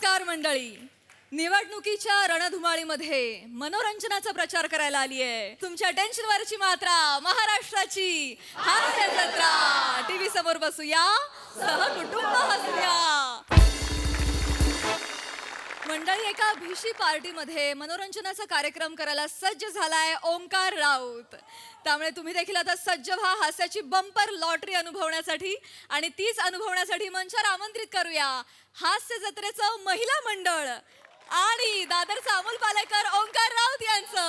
नमस्कार मंडळी. निवडणुकीच्या रणधुमाळीमध्ये मनोरंजनाचा प्रचार करायला आली आहे. तुमच्या टेन्शनवरची मात्रा महाराष्ट्राची हास्य जत्रा. टीव्ही समोर बसूया, सहकुटुंब हसूया. मंडळी, एका भीशी पार्टीमध्ये मनोरंजनाचा कार्यक्रम करायला सज्ज झालाय ओंकार राऊत. त्यामुळे तुम्ही देखील आता सज्ज व्हा हास्याची बंपर लॉटरी अनुभवण्यासाठी. आणि तीच अनुभवण्यासाठी मंचावर आमंत्रित करूया हास्य जत्रेचं महिला मंडळ आणि दादरचा अमोल पालेकर ओंकार राऊत यांचं.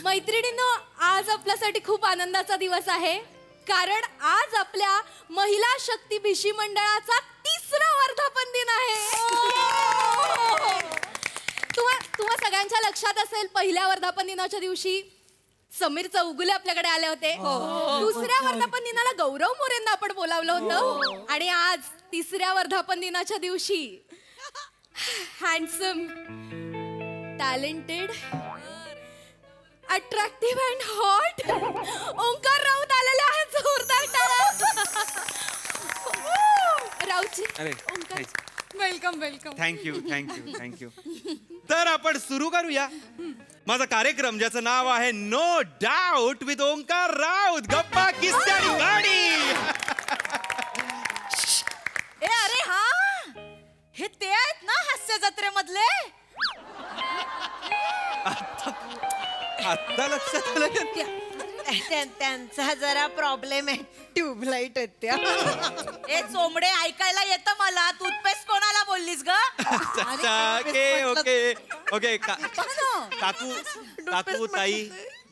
मैत्रिणींनो, आज आपल्यासाठी खूप आनंदाचा दिवस आहे, कारण आज आपल्या महिला शक्ती भिशी मंडळाचा 3रा वर्धापन दिन आहे. तुम्हा सगळ्यांच्या लक्षात असेल, पहिल्या वर्धापन दिनाच्या दिवशी समीर चौगुले आपल्याकडे आले होते. दुसऱ्या वर्धापन दिनाला गौरव मोरेंना आपण बोलावलं होतं. आणि आज 3ऱ्या वर्धापन दिनाच्या दिवशी handsome, talented, attractive and hot Omkar Raut आलेले आहेत. जोरदार टाळ्या. राऊतजी, Omkar, welcome welcome. Thank you thank you thank you. तर आपण सुरू करूया माझा कार्यक्रम, ज्याचं नाव आहे no doubt with Omkar Raut. गप्पा, किस्से आणि गाणी. अरे हा, हे ते आहेत ना हास्य जत्रेमधले? आता लक्षात आलं का? त्यांचा जरा प्रॉब्लेम आहे, ट्यूबलाइट आहेत त्या. ए चोमडे, ऐकायला येतं मला. टूथपेस्ट कोणाला बोललीस ग? Okay okay okay. काकू काकू, ताई,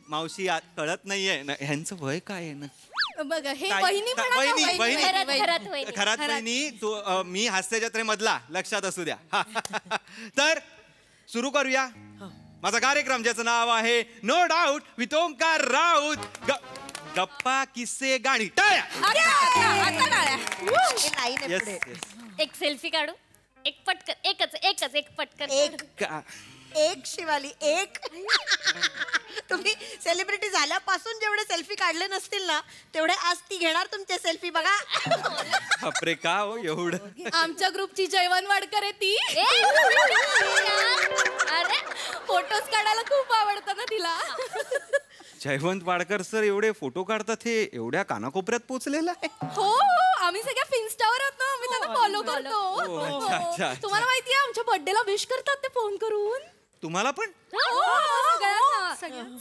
मावशी, कळत नाहीये ह्यांचं वय काय आहे ना? बघा, हे वहिनी खरात वहिनी. तू मी हास्य जत्रेमधला, लक्षात असू द्या. तर सुरू करूया माझा कार्यक्रम, ज्याचं नाव आहे no doubt with Omkar Raut. गप्पा, किस्से, गाणी. टाळ्या. एक सेल्फी काढू. एक पटकन, एक पटकन. एक शिवाली, एक. तुम्ही सेलिब्रिटी झाल्यापासून जेवढे सेल्फी काढले नसतील ना, तेवढे आज ती घेणार तुमचे सेल्फी. बघा. बापरे, का हो एवढं? आमच्या ग्रुपची जयवंत वाडकर आहे ती. अरे, फोटोज काढायला खूप आवडतं ना तिला. जयवंत वाडकर सर एवढे फोटो काढतात, हे एवढ्या कानाकोपऱ्यात पोहोचलेलं आहे. हो, आम्ही सगळ्या फिन्स्टावर आहोत ना, आम्ही त्यांना फॉलो करतो. अच्छा. तुम्हाला माहितीये, आमच्या बर्थडेला विश करतात ते फोन करून. तुम्हाला पण?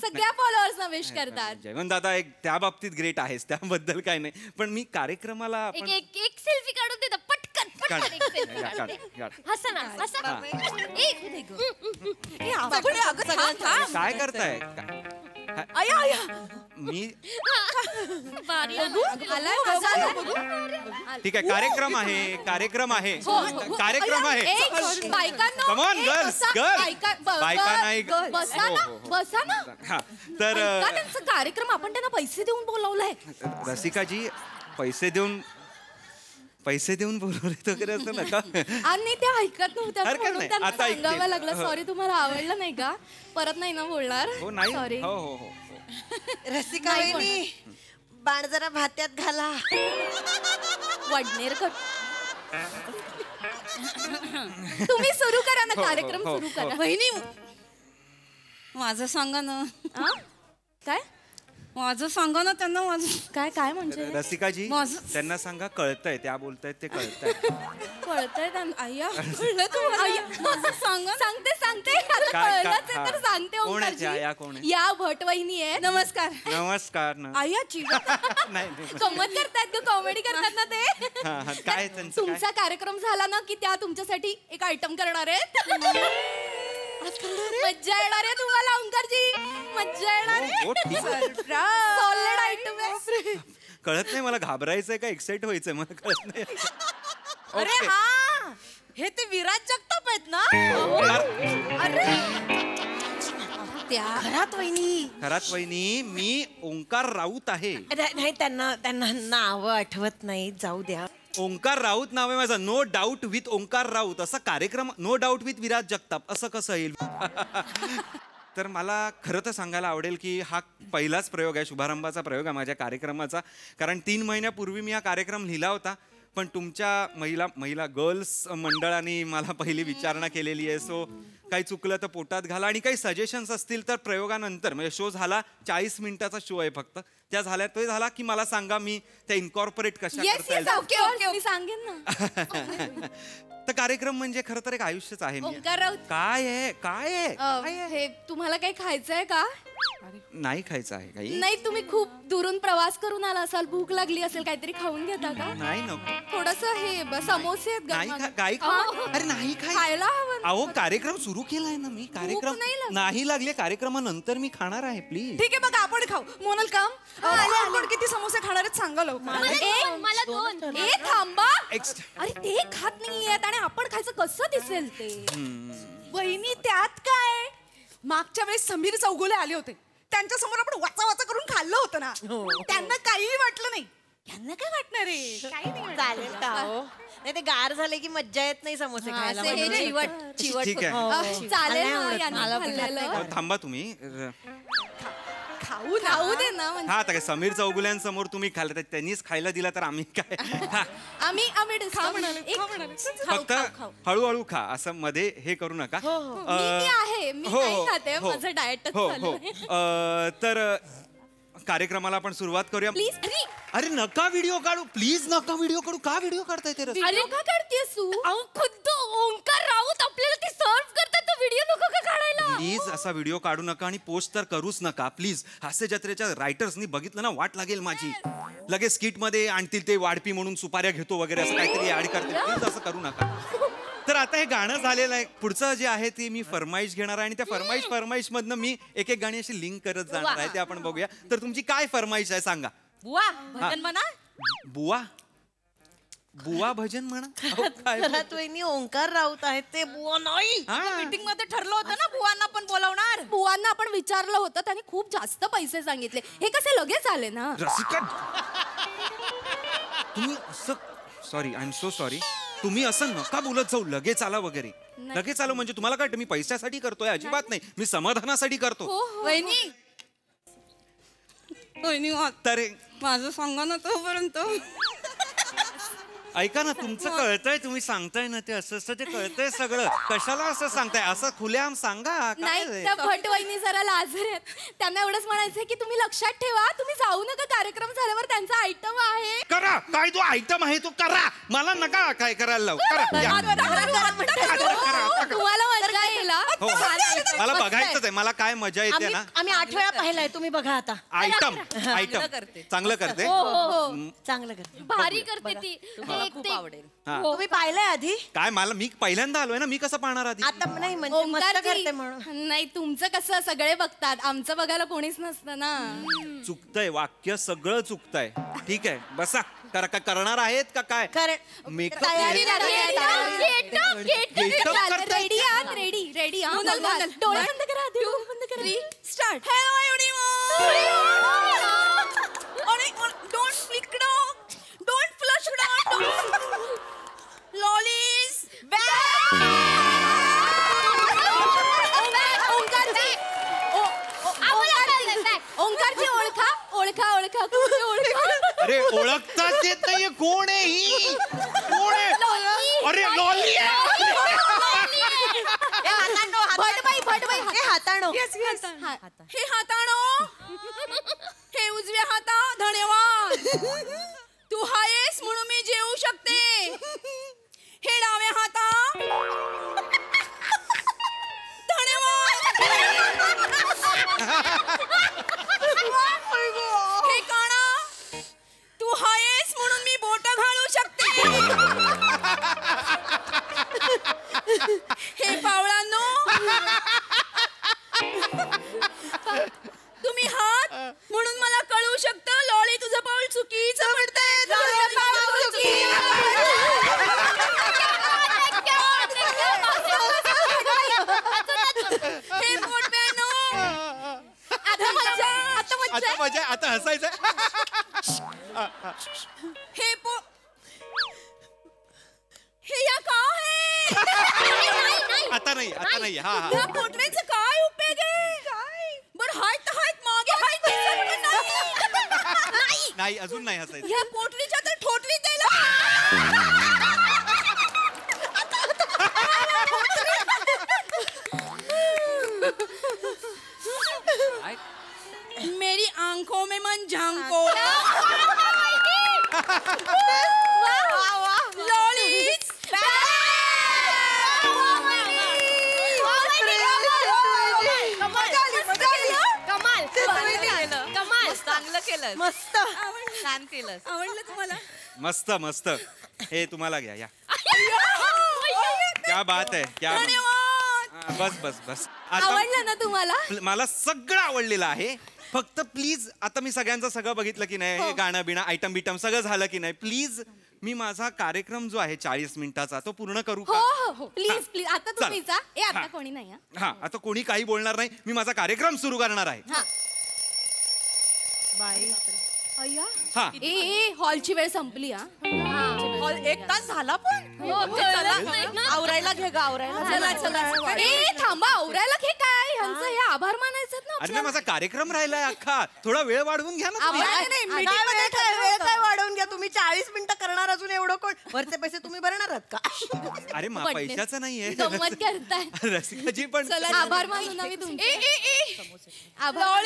सगळ्या फॉलोअर्सना विश करतात. जयवंत दादा एक त्या बाबतीत ग्रेट आहेस, त्याबद्दल काय नाही. पण मी कार्यक्रमाला एक सेल्फी काढून देता पटकन. हसा ना, हसा. काय करताय? मी ठीक आहे. कार्यक्रम आहे, कार्यक्रम आहे, कार्यक्रम आहे. कम ऑन गर्ल्स, बायका नाही. बसा ना. तर त्यांचा कार्यक्रम, आपण त्यांना पैसे देऊन बोलवलाय. रसिकाजी, पैसे देऊन बोलवले वगैरे असं नका. आणि ते ऐकत नव्हत्या, आता सांगावं लागलं. सॉरी, तुम्हाला आवडलं नाही का? परत नाही ना बोलणार? हो, नाही. सॉरी. हो हो हो. रसिका वहिनी, बाण जरा भात्यात घाला. वडनेर कट. तुम्ही सुरू करा ना, कार्यक्रम सुरू करा. वहिनी, माझं सांगा ना. काय माझं सांगा ना त्यांना. माझं काय काय म्हणजे? रसिकाजी, त्यांना सांगा कळतंय, त्या बोलतायत ते कळतंय. कळतंय त्यांना. आय्या, कळलं तुम्हाला? सांगते तर सांगते. ओंकारजी, या भट वहिनी आहे. नमस्कार. नमस्कार. आय्या, नाही, गंमत करतायत ग, कॉमेडी करतात ना ते. काय तुमचा कार्यक्रम झाला ना की त्या तुमच्यासाठी एक आयटम करणार आहेत. मज्जा येणार आहे तुम्हाला ओंकारजी, मज्जा येणार आहे. सॉलिड आयटम आहे. कळत नाही मला, घाबरायचंय का एक्साइट व्हायचंय मला कळत नाही. अरे हा, हे ते विराज जगताप आहेत ना? अरे त्या घरात वहिनी खरात वहिनी मी ओंकार राऊत आहे. नाही त्यांना नाव आठवत नाही, जाऊ द्या. ओंकार राऊत नाव आहे माझं. No doubt with Omkar Raut असा कार्यक्रम. No doubt with Viraj Jagtap असं कसं येईल? तर मला खरं तर सांगायला आवडेल की हा पहिलाच प्रयोग आहे, शुभारंभाचा प्रयोग आहे माझ्या कार्यक्रमाचा. कारण 3 महिन्यापूर्वी मी हा कार्यक्रम लिहिला होता, पण तुमच्या महिला गर्ल्स मंडळाने मला पहिली विचारणा केलेली आहे. सो काही चुकलं तर पोटात घाला, आणि काही सजेशन्स असतील तर प्रयोगानंतर, म्हणजे शो झाला 40 मिनिटाचा शो आहे फक्त, त्या झाल्या तो झाला की मला सांगा, मी त्या इन्कॉर्पोरेट कशा करता येईल. ओके मी सांगेन ना. तर कार्यक्रम म्हणजे खरं तर एक आयुष्यच आहे. ओंकार राऊत. काय आहे हे तुम्हाला काही खायचंय का? नाही खायचं आहे काही? नाही, तुम्ही खूप दुरून प्रवास करून आला असाल, भूक लागली असेल, काहीतरी खाऊन घेता का? नाही नको. थोडस हे समोसे आहेत नाही गरमागरम. काही अरे नाही खायला हवं ना. अहो कार्यक्रम सुरू केलाय ना मी. कार्यक्रम नाही लागली. नाही लागले, कार्यक्रमानंतर मी खाणार आहे. प्लीज. ठीक आहे, मग आपण खाऊ. मोनल काम आपण किती समोसे खाणार आहेत सांगा लवकर. मला 2. ए थांबा. Extra. अरे ते खात नाहीयेत आणि आपण खायचं कसं दिसेल ते? वहिनी त्यात काय, मागच्या वेळेस समीर चौगुले आले होते, त्यांच्या समोर आपण वाचा वाचा करून खाल्लं होतं ना, त्यांना काहीही वाटलं नाही. यांना काय वाटणार आहे? काही नाही. चालेल का हो? नाही ते गार झाले की मज्जा येत नाही समोसे खायला. असं हे म्हणून. ठीक आहे. चालेल नाही ना, आवडत. यांनी मला पण खाल्लेलं. थांबा तुम्ही. खाऊ दे ना म्हणजे. हा आता काय समीर चौगुल्यांसमोर तुम्ही खाल्लं तर त्यांनीच खायला दिला तर आम्ही काय? हा, आम्ही फक्त हळूहळू खा, असं मध्ये हे करू नका. मी आहे, मी नाही खाते, माझं डाएटच चालू आहे. तर कार्यक्रमाला आपण सुरुवात करूया. प्लीज. अरे नका व्हिडिओ काढू, प्लीज नका व्हिडिओ काढू. का व्हिडिओ काढताय ते? अरे का करतेस तू? खुद्द ओंकार राऊत आपल्याला ते सर्व करतात, तो व्हिडिओ नको का काढायला? प्लीज असा व्हिडिओ काढू नका आणि पोस्ट तर करूच नका प्लीज. हास्य जत्रेच्या रायटर्सनी बघितलं ना, वाट लागेल माझी. लगेच स्किट मध्ये आणतील ते वाढपी म्हणून सुपाऱ्या घेतो वगैरे असं काहीतरी ऍड करतील. प्लीज असं करू नका. तर आता हे गाणं झालेलं आहे. पुढचं जे आहे ते मी फरमाईश घेणार आहे, आणि त्या फरमाईश मधनं मी एक गाणी अशी लिंक करत जाणार आहे, ते आपण बघूया. तर तुमची काय फरमाईश आहे सांगा. बुवा भजन म्हणा. बुवा भजन म्हणा. अहो, काय घरात वहिनी ओंकार राऊत आहेत, ते बुवा नाही. मीटिंग मध्ये ठरलं होतं ना बुवांना पण बोलावणार. बुवांना आपण विचारलं होतं, त्यांनी खूप जास्त पैसे सांगितले. हे कसे लगेच आले ना? रसिका तुम्ही असं, sorry I am so sorry, तुम्ही असं नका बोलत जाऊ. लगेच आला वगैरे. लगेच आलो म्हणजे तुम्हाला काय मी पैशासाठी करतोय? अजिबात नाही, मी समाधानासाठी करतो. वहिनी तर माझं सांगा ना तोपर्यंत. ऐका ना, तुमचं कळतंय, तुम्ही सांगताय ना ते असं ते कळतंय सगळं. कशाला असं सांगताय? असं खुलेआम सांगा. नाही, काय त्या भटवहिनी जरा लाजर आहेत. त्यांना एवढंच म्हणायचंय की तुम्ही लक्षात ठेवा, तुम्ही जाऊ नका, कार्यक्रम झाल्यावर त्यांचा आयटम आहे. करा काय तो आयटम आहे तो करा. मला नका काय करायला लावू. करा या. तुम्हाला मजा येईल हा. हो, मला बघायचंच आहे. मला काय मजा येते ना. आम्ही 8 वेळा पाहिलाय, तुम्ही बघा आता. आयटम चांगलं करते. चांगलं करते. भारी करते ती. खूप आवडेल. हा. तुम्ही पाहिलंय आधी? काय मी पहिल्यांदा आलोय ना, मी कसं पाहणार आधी? आता नाही म्हणजे मस्त ओंकारजी, करते म्हणून. नाही तुमचं कसं सगळे बघतात, आमचं बघायला कोणीच नसतं ना. चुकतंय वाक्य, सगळं चुकतंय. ठीक आहे बसा. करणार आहेत का काय? मेकअप तयारी रेडी रेडी. डोळे बंद करा, डोळे बंद करा. Start. Don't flick down, don't flush down, lollies ओंकारची ओळखा कुठे ओळखा? अरे ओळखताच येत नाहीये. कोण आहे ही? कोण आहे? अरे लॉली भटबाई हाताळो. हे हाताळो, हे उजव्या हाता. धन्यवाद. तू हायस म्हणून मी जेवू शकते. हे डाव्या हाता. धन्यवाद. हे काना. तू हायस म्हणून मी बोट घालू शकते. हे पावलांनो, तुम्ही हात म्हणून मला कळू शकतं. लॉली तुझं पाऊल चुकीचं पडतंय. मजा आहे. आता हसायचं. हे या का आहे आता नाही, आता नाही. हा हा या पोटलीचा काय उपयोग आहे काय बरं हाय तर हाय मागे हाय दिसत पण नाही. नाही, अजून नाही हसायचं. या पोटलीच्या तर ठोटली द्यायला मेरी आंखों में मन झांको लॉलीज कमाल चांगलं केलं मस्त. छान केलं आवडलं तुम्हाला मस्त मस्त. हे तुम्हाला घ्या या. क्या बात आहे, क्या बात. हा, बस बस बस. आता आवडलं ना तुम्हाला मला सगळं आवडलेलं आहे. फक्त प्लीज, आता मी सगळ्यांचं सगळं बघितलं की नाही, हे गाणं बिणं आयटम बिटम सगळं झालं की नाही, प्लीज मी माझा कार्यक्रम जो आहे 40 मिनिटाचा तो पूर्ण करू हो का? हो हो प्लीज प्लीज आता चला. तुम्ही जा आता हा. कोणी नाही हा. हा, आता कोणी काही बोलणार नाही. मी माझा कार्यक्रम सुरू करणार आहे. हा बाई अय्या हा. ए हॉलची वेळ संपली हा हॉल 1 तास झाला पण आवरायला घे ग आवरायला. ए थांबा आवरायला घे काय ह्यांचं हे आभार मानायचं ना अरे नाही, माझा कार्यक्रम राहिलाय अख्खा. थोडा वेळ वाढवून घ्या ना तुम्ही. आभार- नाही, meeting मध्ये वेळ काय वाढवून घ्या तुम्ही. 40 मिनिटं करणार अजून एवढं कोण. वरचे पैसे तुम्ही भरणार आहात का? अरे पैशाचं नाहीये. गंमत करताय रसिकाजी पण चला आभार मानू ना मी तुमचे आभार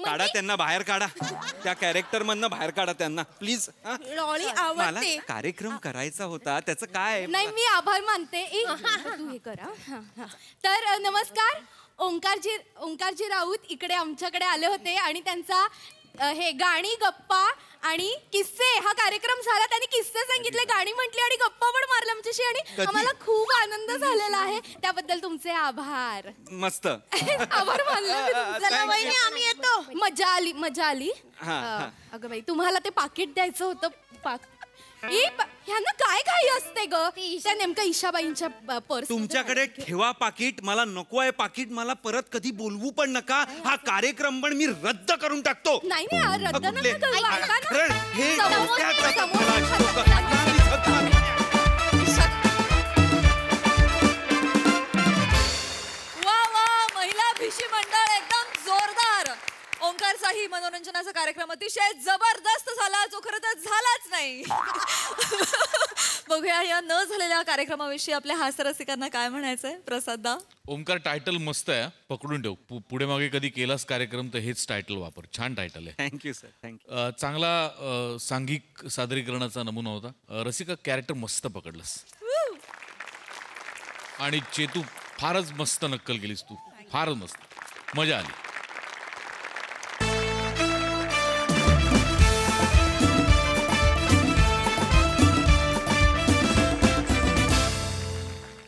काढा त्यांना बाहेर काढा. त्या कॅरेक्टर मधनं बाहेर काढा त्यांना प्लीज. लॉली मला आवडते कार्यक्रम करायचा होता, त्याचं काय? नाही मी आभार मानते तू हे करा तर नमस्कार. ओंकारजी राऊत इकडे आमच्याकडे आले होते आणि त्यांचा हे गाणी गप्पा आणि किस्से हा कार्यक्रम झाला. त्यांनी किस्से सांगितले, गाणी म्हटली आणि गप्पा पण मारल्या आमच्याशी आणि कधी? आम्हाला खूप आनंद झालेला आहे. त्याबद्दल तुमचे आभार. मस्त. आभार मानले मी तुमचे. चला वहिनी आम्ही येतो. मजा आली हा, हा. अगं बाई तुम्हाला ते पाकिट द्यायचं होतं. ह्यांना काय घाई असते ग त्या नेमकं ईशाबाईंच्या पर्स. तुमच्याकडे ठेवा पाकिट. मला नको आहे पाकिट. मला परत कधी बोलवू पण नका. हा कार्यक्रम पण मी रद्द करून टाकतो. नाही नाही रद्द कुठले? नका करू. ऐका ना. कारण हे समोर- डोक्यात जातात समोर- मला. आता मी झक- वा वा महिला भिशी मंडळ एकदम जोरदार. ओंकारचाही मनोरंजनाचा कार्यक्रम अतिशय जबरदस्त झाला, जो खरं तर झालाच नाही. बघूया या न झालेल्या कार्यक्रमाविषयी आपल्या हास्यरसिकांना काय म्हणायचंय. प्रसाददा. ओमकार टायटल मस्त आहे. पकडून ठेव. पुढे मागे कधी केलास कार्यक्रम तर हेच टायटल वापर. छान टायटल आहे. Thank you sir, thank you. चांगला सांघिक सादरीकरणाचा नमुना होता. रसिका कॅरेक्टर मस्त पकडलंस आणि चेतू फारच मस्त नक्कल केलीस तू. फारच मस्त मजा आली.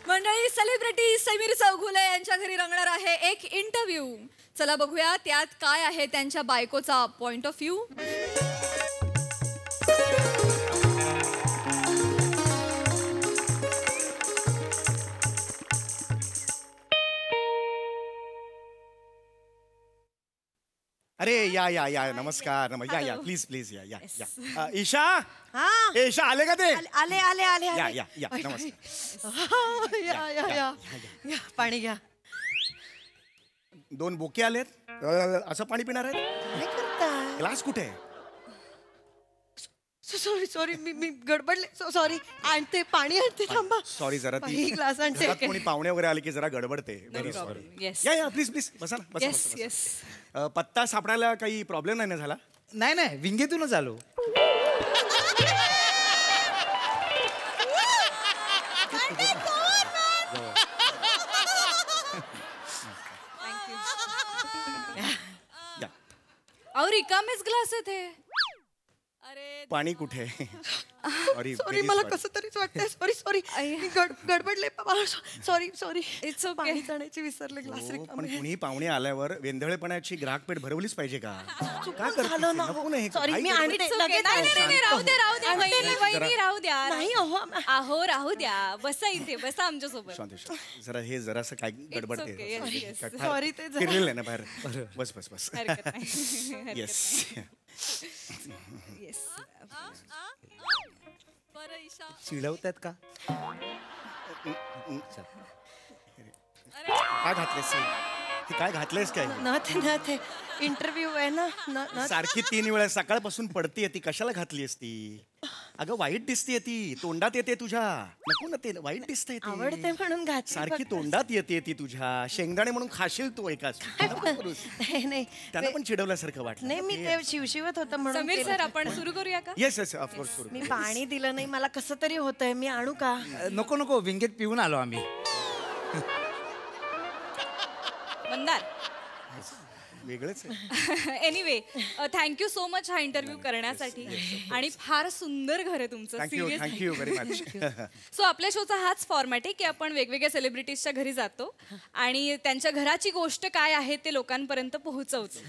मंडळी सेलिब्रिटी समीर चौगुले यांच्या घरी रंगणार आहे एक इंटरव्ह्यू. चला बघूया त्यात काय आहे त्यांच्या बायकोचा पॉइंट ऑफ व्ह्यू. अरे या या या नमस्कार या प्लीज प्लीज या या या ईशा. हा ए, ईशा आले का ते? आले आले आले या आले. या या नमस्कार. या या या या पाणी घ्या. 2 बोके आलेत. असं पाणी पिणार आहेत? काय करताय? ग्लास कुठे आहे? सॉरी सॉरी मी गडबडले. सॉरी आणते पाणी आणते थांबा. सॉरी जरा बाई, ग्लास आणते. घरात कोणी पाहुणे वगैरे आले की जरा गडबडते. Very sorry. Yes. या या प्लीज प्लीज बसा ना बसा, येस बसा, बसा. येस पत्ता सापडायला काही प्रॉब्लेम नाही ना झाला? नाही नाही विंगेतूनच आलो. या. अहो रिकामेच ग्लास आहेत हे. पाणी कुठे? सॉरी सॉरी मला कसं तरीच वाटतंय. सॉरी सॉरी गडबडले सॉरी सॉरी. It's okay. पाणी आणायची विसरले ग्लास पण रिकामे. कुणी पाहुणे आल्यावर वेंधळेपणाची ग्राहकपेठ भरवलीच पाहिजे का? चुकून झालं ना. नको ना हे. सॉरी मी काय आणते गडबड? लगेच नाही, नाही, नाही, राहू द्या, राहू द्या. आणते. वहिनी, वहिनी, राहू द्या. नाही अहो राहू द्या. बसा इथे, बसा आमच्यासोबत. शांत जरा हे जरासं काय गडबडते. okay, yes, yes. Sorry, ते जरा- फिरलेलं आहे ना बाहेर. बस बस बस. हरकत नाही. येस. येस. बरं ईशा. चिडवतात का? काय घातलेस हे काय घातलेस काय? न ते इंटरव्ह्यू आहे ना न सारखी 3 वेळा सकाळपासून पडतीये ती. कशाला घातलीस ती? अगं वाईट दिसतीये ती. तोंडात येते तुझ्या. नको ना ते वाईट दिसतंय ते. आवडते म्हणून घातली सारखी फक्त. तोंडात येते ती तुझ्या. शेंगदाणे म्हणून खाशील तू एकाच. नाही नाही त्यांना पण चिडवल्यासारखं वाटलं. नाही मी ते शिवशिवत होतं म्हणून समीर केलं. सर आपण सुरू करूया का? Yes yes of course. मी पाणी दिलं नाही मला कसं तरी होतंय. मी आणू का? नको नको विंगेत पिऊन आलो आम्ही. मंदार. वेगळंच आहे. एनिवे थँक्यू सो मच हा इंटरव्ह्यू करण्यासाठी. आणि फार सुंदर घर आहे तुमचं. Thank you seriously. Thank you very much. So आपल्या शोचा हाच फॉर्मॅट आहे की आपण वेगवेगळ्या सेलिब्रिटीजच्या घरी जातो आणि त्यांच्या घराची गोष्ट काय आहे ते लोकांपर्यंत पोहोचवतो.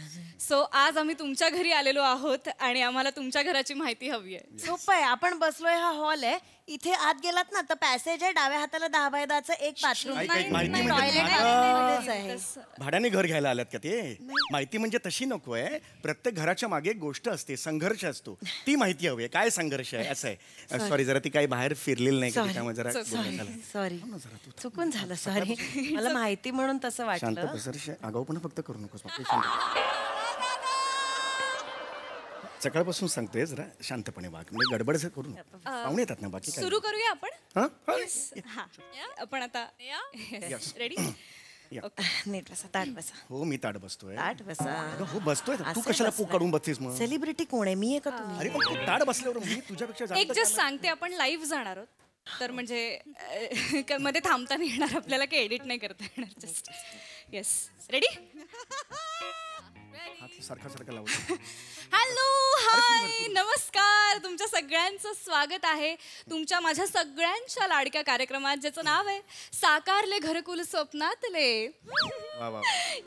सो आज आम्ही तुमच्या घरी आलेलो आहोत आणि आम्हाला तुमच्या घराची माहिती हवी आहे. सोपं आहे. आपण बसलोय हा हॉल आहे. इथे आत गेलात ना तर पॅसेज आहे. डाव्या हाताला 10 बाय 10चं एक बाथरूम ऐक, ऐक, माहिती नाही, म्हणजे toilet भाडं- आहे. भाड्याने घर घ्यायला आल्यात का ते? माहिती म्हणजे तशी नको आहे. प्रत्येक घराच्या मागे एक गोष्ट असते, संघर्ष असतो. ती माहिती हवी आहे. काय संघर्ष आहे असं आहे. सॉरी जरा ती काही बाहेर फिरलेली नाही का त्यामुळे जरा बोलण्यात आलं. सॉरी चुकून झालं. सॉरी मला माहिती म्हणून तसं शांत वाटलं. बस. आगाऊपणा फक्त करू नकोस बापरे, शांत. सकाळपासून सांगतोय जरा शांतपणे वाग. म्हणजे गडबड जर करू नको. पाहुणे येतात ना बाकी काय. सुरू करूया आपण. हां? हा आपण आता Yes. रेडी? नीट बसा. ताट बसा. हो मी ताट बसतोय. ताट बसा. अगं, हो बसतोय. तू असं कशाला बसलाय. काढून बसतेस मग? सेलिब्रिटी कोण आहे? मी आहे का तुम्ही? अरे पण तू ताट बसल्यावर मी तुझ्यापेक्षा एक जास्त जस्ट सांगते आपण लाईव्ह जाणार आहोत. तर म्हणजे मध्ये थांबता नाही येणार आपल्याला, काही एडिट नाही करता येणार. Just yes. रेडी? हात सारखा सारखा लावतो. हॅलो हाय नमस्कार. तुमच्या सगळ्यांचं स्वागत आहे तुमच्या माझ्या सगळ्यांच्या लाडक्या कार्यक्रमात ज्याचं नाव आहे साकारले घरकुल स्वप्नातले. वा वा.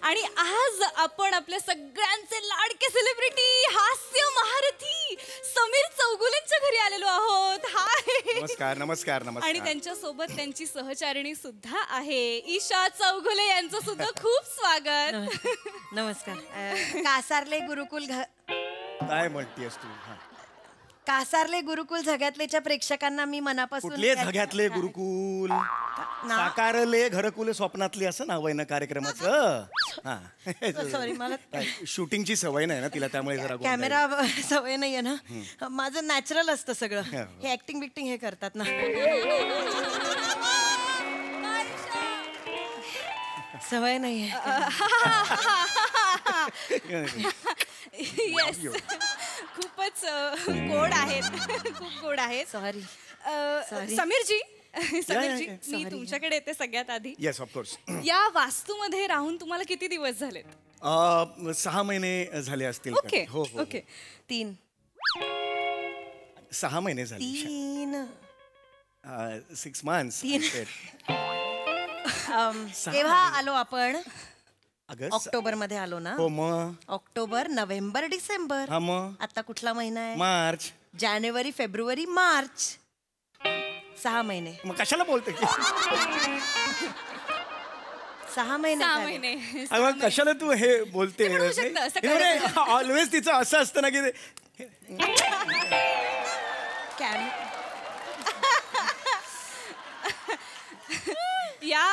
आणि आज आपण आपल्या सगळ्यांचे लाडके सेलिब्रिटी हास्य महारथी समीर चौगुलेंच्या घरी आलेलो आहोत. हाय. नमस्कार नमस्कार आणि नमस्कार. त्यांच्या सोबत त्यांची सहचारिणी सुद्धा आहे ईशा चौगुले. यांचं सुद्धा खूप स्वागत. नमस्कार. कासारले गुरुकुल काय म्हणतेस तू? हा. कासारले गुरुकुल झग्यातलेच्या प्रेक्षकांना मी मनापासून कुठले झग्यातले गुरुकुल? साकारले घरकुल स्वप्नातले असं नाव आहे ना कार्यक्रमाचं. सॉरी मला शूटिंगची सवय नाही ना तिला त्यामुळे जरा गोंधळ. कॅमेरा सवय नाहीये ना. माझं नॅचरल असतं सगळं. हे ऍक्टिंग बिक्टिंग हे करतात ना. सवय नाहीये. येस. खूपच गोड आहेत. खूप गोड आहेत. सॉरी. समीरजी समीरजी yeah. मी तुमच्याकडे येते सगळ्यात आधी. Yes of course. या वास्तूमध्ये राहून तुम्हाला किती दिवस झालेत? 6 महिने झाले असतील. ओके हो हो. ओके. 3 6 महिने झाले. 6 months. केव्हा आलो आपण? ऑगस्ट. ऑक्टोबर मध्ये आलो ना. हो मग. October November December. हा मग. आता कुठला महिना आहे? मार्च. जानेवारी फेब्रुवारी मार्च. 6 महिने. मग कशाला बोलते? 6 महिने 6 झाले. महिने. मग कशाला तू हे बोलते? म्हणू शकतं, सकाळी- ऑलवेज तिचं असं असतं ना की या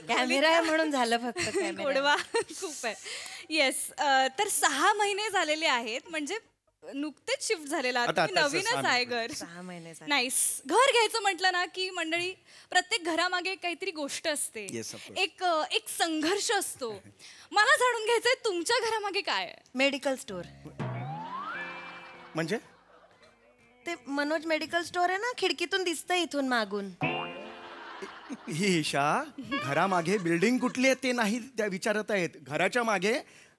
कॅमेरा आहे म्हणून झालं फक्त कॅमेरा. गोडवा खूप आहे. येस. तर 6 महिने झालेले आहेत म्हणजे नुकतेच शिफ्ट झालेला आहात. आता- तुम्ही आता नवीनच 6 आहे घर. 6 महिने झाले. नाईस. घर घ्यायचं म्हटलं ना की मंडळी प्रत्येक घरामागे काहीतरी गोष्ट असते. Yes, of course. एक संघर्ष असतो. मला जाणून घ्यायचंय तुमच्या घरामागे काय आहे? Medical store. म्हणजे ते मनोज मेडिकल स्टोर आहे ना, खिडकीतून दिसतंय इथून मागून. ही ईशा घरामागे बिल्डिंग कुठली आहे ते नाही त्या विचारत आहेत. घराच्या मागे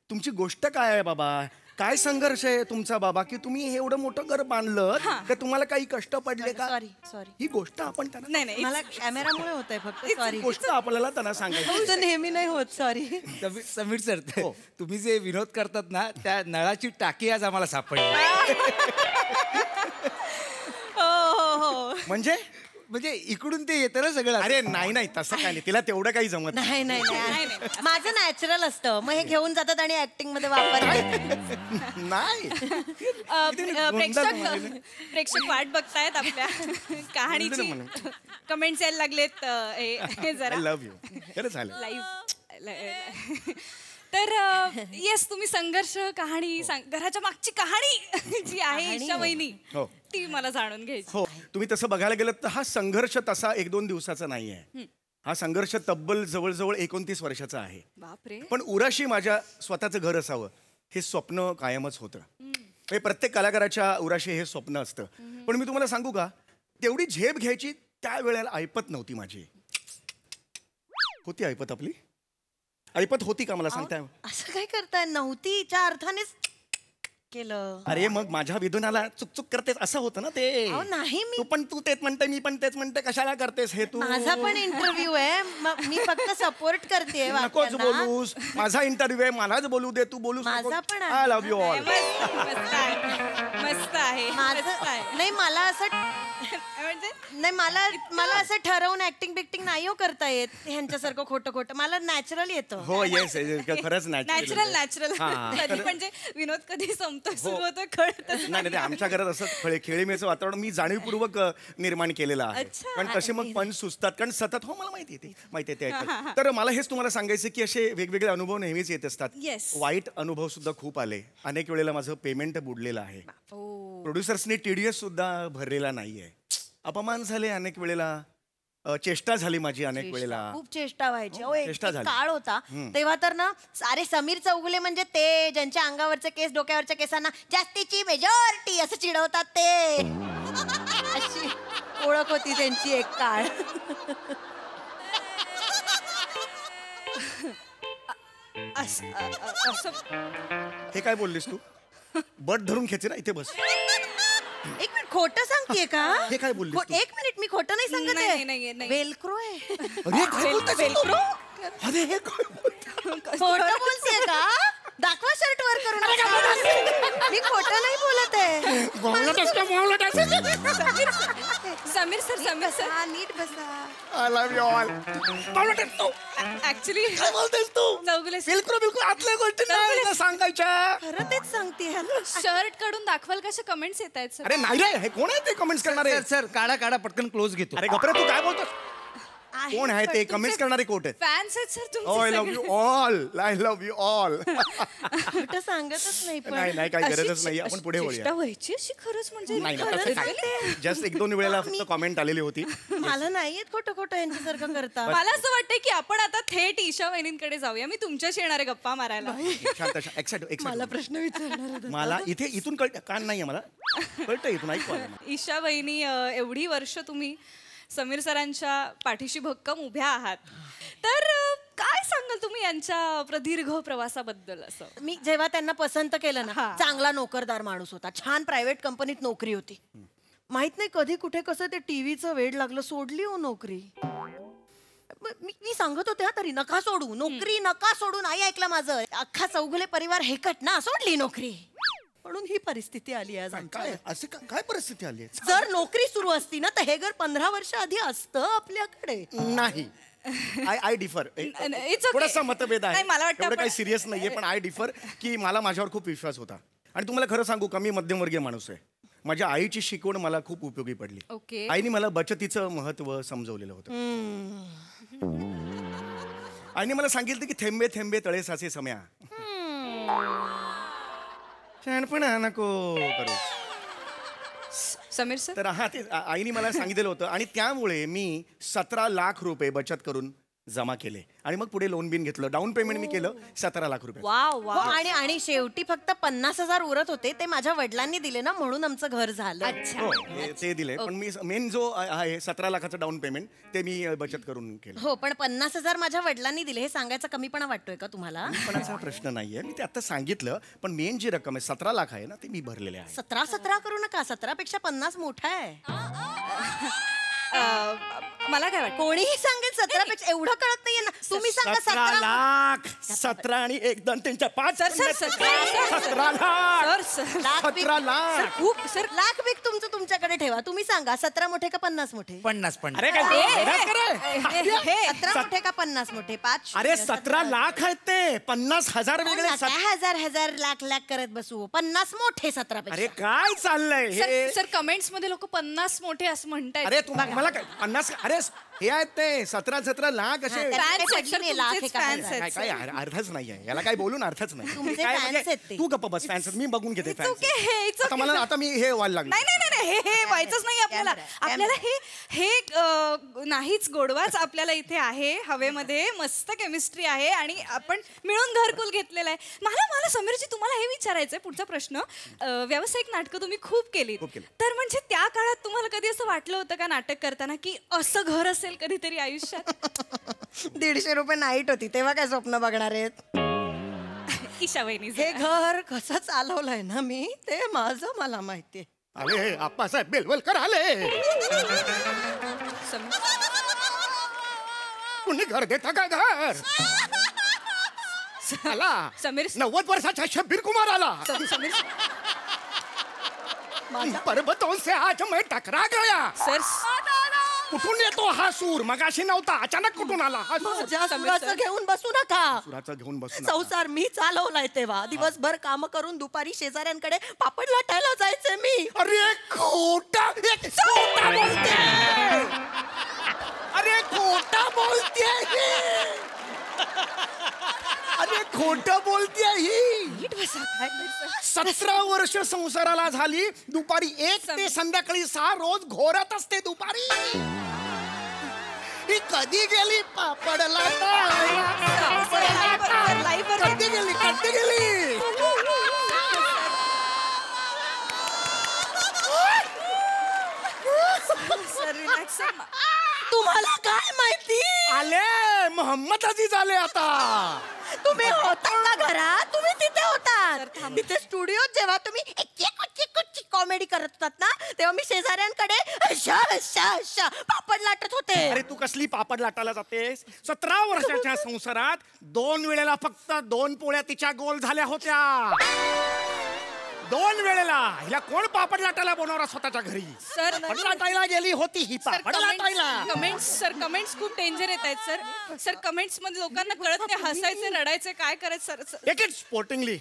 तुमची गोष्ट काय आहे बाबा? काय संघर्ष आहे तुमचा बाबा की तुम्ही हे एवढं मोठं घर बांधलं तर तुम्हाला काही कष्ट पडले का? सॉरी ही गोष्ट आपण त्यांना नाही नाही मला कॅमेरामुळे होत आहे फक्त सॉरी गोष्ट आपल्याला त्यांना सांगायची. नेहमी नाही होत सॉरी. समीर सर हो. तुम्ही जे विनोद करतात ना त्या नळाची टाकी आज आम्हाला सापडली. म्हणजे म्हणजे इकडून ते येतं ना सगळं. अरे नाही तसं काय नाही, तिला तेवढं काही जमत नाही. नाही माझं नॅचरल असतं मग हे घेऊन जातात आणि ऍक्टिंग मध्ये वापरतात. नाही प्रेक्षक वाट बघतायत आपल्या कहाणीची. कमेंट्स यायला लागलेत हे जरा आय लव्ह यू. खरंच झालं. लाईव्ह. तर येस तुम्ही संघर्ष कहाणी घराच्या मागची कहाणी जी आहे ईशा वहिनी हो. ती मला जाणून घ्यायची. हो, तुम्ही तसं बघायला गेलं तर हा संघर्ष तसा 1-2 दिवसाचा नाही आहे. हा संघर्ष तब्बल जवळजवळ 29 वर्षाचा आहे. बापरे. पण उराशी माझ्या स्वतःचं घर असावं हे स्वप्न कायमच होतं. म्हणजे प्रत्येक कलाकाराच्या उराशी हे स्वप्न असतं. पण मी तुम्हाला सांगू का, तेवढी झेप घ्यायची त्या वेळेला ऐपत नव्हती माझी. होती ऐपत आपली? ऐपत होती का मला सांगताय? असं काय करताय? नव्हतीच्या अर्थानेच केलं. अरे मग माझ्या विधुनाला चुकचुक करतेस असं होतं ना ते. नाही तू तेच म्हणते मी पण तेच म्हणते, कशाला करतेस हे तू? माझा पण इंटरव्ह्यू आहे मी फक्त सपोर्ट करते. नकोच बोलूस, माझा इंटरव्ह्यू आहे, मलाच बोलू दे, तू बोलूस. माझा पण आहे. I love you all. मस्त आहे. नाही मला असं म्हणजे नाही मला असं ठरवून ऍक्टिंग बिक्टिंग नाही हो करता येत ह्यांच्यासारखं खोटं मला नॅचरल येतं. हो येस खरंच नॅचरल कधी म्हणजे विनोद कधी संपतो सुरू होतो कळतच नाही. आमच्या घरात असं खेळीमेचं वातावरण मी जाणीवपूर्वक निर्माण केलेलं आहे. कारण तसे मग पण सुचतात कारण सतत. हो मला माहिती आहे ते. तर मला हेच तुम्हाला सांगायचं की असे वेगवेगळे अनुभव नेहमीच येत असतात. वाईट अनुभव सुद्धा खूप आले. अनेक वेळेला माझं पेमेंट बुडलेलं आहे. प्रोड्युसर्सनी TDS सुद्धा भरलेला नाहीये. अपमान झाले अनेक वेळेला. चेष्टा झाली माझी अनेक वेळेला. खूप चेष्टा व्हायची. चेष्टा झाली. काळ होता तेव्हा तर ना सारे समीर चौगुले म्हणजे ते ज्यांच्या अंगावरचे केस डोक्यावरच्या केसांना जास्तीची मेजॉरिटी असं चिडवतात ते. अशी ओळख होती त्यांची एक काळ. हे काय बोललीस तू? बट धरून खेचे ना इथे बस. एक मिनिट खोटं सांगतेय का? हे काय बोललीस तू? एक मिनिट मी खोटं नाही सांगत नाही. आहे. वेलक्रो आहे. अरे काय बोलतेस तू? अरे हे काय बोलतेस? खोटं बोलतेय का? दाखवा शर्ट वर करून. मी खोटं नाही बोलत आहे. समीर सर हा नीट बसा. I love you all. Actually काय बोलतेस तू? चौगुले बिलकुल आतल्या गोष्टी नाही ना सांगायच्या. खरं तेच सांगते. शर्ट काढून दाखवाल कशा कमेंट्स येत आहेत अरे नाही रे, हे कोण आहे ते कमेंट्स करणारे? सर काढा पटकन क्लोज घेतो. अरे गप्रे तू काय बोलतोस? कोण आहे ते कमेंट्स करणारे? कोट आहेत? फॅन्स आहेत sir Oh, I love you all. I love you all. खोटं सांगतच नाही पण. नाही काही गरजच नाही. आपण पुढे वळूया. व्हायची अशी खरंच म्हणजे नाही तसं काय. जस्ट 1-2 वेळेला फक्त कमेंट आलेली होती. मला नाही येत खोटं यांच्यासारखं करता. मला असं वाटतं की आपण आता थेट ईशा वहिनींकडे जाऊया. मी तुमच्याशी येणारे गप्पा मारायला. मला प्रश्न विचारणार. मला इथून कळतं. कान नाहीये मला, कळतं इथून. ऐकू आलं मला. ईशा वहिनी एवढी वर्ष तुम्ही समीर सरांच्या पाठीशी भक्कम उभ्या आहात. तर काय सांगाल तुम्ही यांच्या प्रदीर्घ प्रवासाबद्दल? असं मी जेव्हा त्यांना पसंत केलं ना, चांगला नोकरदार माणूस होता, छान प्रायव्हेट कंपनीत नोकरी होती. माहित नाही कधी कुठे कसं ते टीव्हीचं वेड लागलं, सोडली हो नोकरी. मी सांगत होते तरी नका सोडू नोकरी, नका सोडू. नाही ऐकलं माझं. अख्खा चौगुले परिवार हेकट ना, सोडली नोकरी. म्हणून ही परिस्थिती आली आज. काय असं काय परिस्थिती आली? जर नोकरी सुरू असती ना तर हे घर 15 वर्ष आधी असतं आपल्याकडे. नाही. I differ. थोडासा मतभेद आहे. एवढं काही सिरियस नाहीये पण आय डिफर की मला माझ्यावर खूप विश्वास होता. आणि तुम्हाला खरं सांगू का, मी मध्यमवर्गीय माणूस आहे. माझ्या आईची शिकवण मला खूप उपयोगी पडली. आईने मला बचतीचं महत्व समजवलेलं होतं. आईने मला सांगितलं की थेंबे थेंबे तळे साचे सम्या. शहाणपणा नको करू समीर सर. तर ते आईने मला सांगितलेलं होतं आणि त्यामुळे मी 17 लाख रुपये बचत करून जमा केले आणि मग पुढे लोन बिन घेतलं. डाऊन पेमेंट मी केलं 17 लाख रुपये. वाव हो, वाव आणि शेवटी फक्त 50,000 उरत होते ते माझ्या वडिलांनी दिले ना, म्हणून आमचं घर झालं. हो, ते दिले. पण मी मेन जो आहे 17 लाखाचं डाऊन पेमेंट ते मी बचत करून केलं. हो, पण 50,000 माझ्या वडिलांनी दिले हे सांगायचा कमीपणा वाटतोय का तुम्हाला? पण असा प्रश्न नाहीये, मी ते आता सांगितलं. पण मेन जी रक्कम आहे 17 लाख आहे ना, ते मी भरलेले आहे. 17 करू नका, 17 पेक्षा 50 मोठा आहे. मला काय वाटतं कोणीही सांगेल 17 पेक्षा, एवढं कळत नाहीये ना. तुम्ही सांगा 17 17 लाख. 17 आणि 1 2 3 4 5 sir, sir, sir, 17 lakh. Sir lakh 17 lakh. खूप सर, लाख बीक तुमचं तुमच्याकडे ठेवा. तुम्ही सांगा 17 मोठे का 50 मोठे? 50 अरे काय वेडाच करे? 17 मोठे का 50 मोठे? 5 अरे 17 लाख आहेत ते. 50,000 वेगळे. हजार लाख लाख करत बसू. 50 मोठे 17 पेक्षा. अरे काय चाललंय हे? सर कमेंट्स मध्ये लोक 50 मोठे असं म्हणतायत. अरे मला काय 50? अरे हे आहेत ते 17 लाख असे. हा, Fans त्याचे आहेत, सर, पडले लाख तुमचेच एका fans हजार. आहेत. काय अर्थच नाही आहे याला, काय बोलून अर्थच नाही. तुमचे काय fans म्हणजे आहेत ते. तू गप्प बस. फॅन्स मी बघून घेते It's fans. okay, it's आता okay. मला आता मी हे व्हायला लागलो. नाही नाही नाही नाही, हे व्हायचंच नाही आपल्याला. Camera, आपल्याला हे नाहीच गोडवाच आपल्याला इथे आहे. हवेमध्ये मस्त केमिस्ट्री आहे आणि आपण मिळून घरकुल घेतलेलं आहे. मला समीरजी तुम्हाला हे विचारायचंय पुढचा प्रश्न. व्यावसायिक नाटकं तुम्ही खूप केलीत, खूप केली. तर म्हणजे त्या काळात तुम्हाला कधी असं वाटलं होतं का नाटक करताना की असं घर असेल कधीतरी आयुष्यात? 150 रुपये नाईट होती तेव्हा काय स्वप्न बघणार आहेत? ईशा वहिनी हे घर कसं चालवलंय ना मी, ते माझं मला माहितीये. आले आप्पासाहेब बेलवलकर आले. कुणी घर देता का घर? आला समीर 90 वर्षाचा शब्बीर कुमार आला. पर्वतों से आज मैं टकरा गया. सर कुठून येतो हा सूर? मगाशी नव्हता, अचानक कुठून आला हा सूर? माझ्या सुराचं घेऊन बसू नका. सुराचं घेऊन बसू नका. संसार मी चालवलाय तेव्हा. दिवसभर काम करून दुपारी शेजाऱ्यांकडे पापड लाटायला जायचे मी. अरे खोटा बोलते. अरे खोटा बोलते ही. अरे खोटं बोलते ही. 17 वर्ष संसाराला झाली. दुपारी 1 ते संध्याकाळी 6 रोज घोरत असते दुपारी. ही कधी गेली पापड लाटायला? कधी गेली? तुम्हाला काय माहिती? आले मोहम्मद अजीज आले आता. तुम्ही होता का घरात? तुम्ही तिथे होतात. तिथे स्टुडिओत जेव्हा तुम्ही कॉमेडी करत होतात ना, तेव्हा मी शेजाऱ्यांकडे पापड लाटत होते. अरे तू कसली पापड लाटायला जातेस? 17 वर्षाच्या संसारात 2 वेळेला फक्त 2 पोळ्या तिच्या गोल झाल्या होत्या. 2 वेळेला. हिला कोण पापड लाटायला बोलवणार स्वतःच्या घरी? सर पापड लाटायला गेली होती ही पापड लाटायला. कमेंट्स खूप डेंजर येत आहेत सर कमेंट्स मध्ये लोकांना कळत नाही, हसायचे रडायचे काय करायचं sir. Take it sportingly.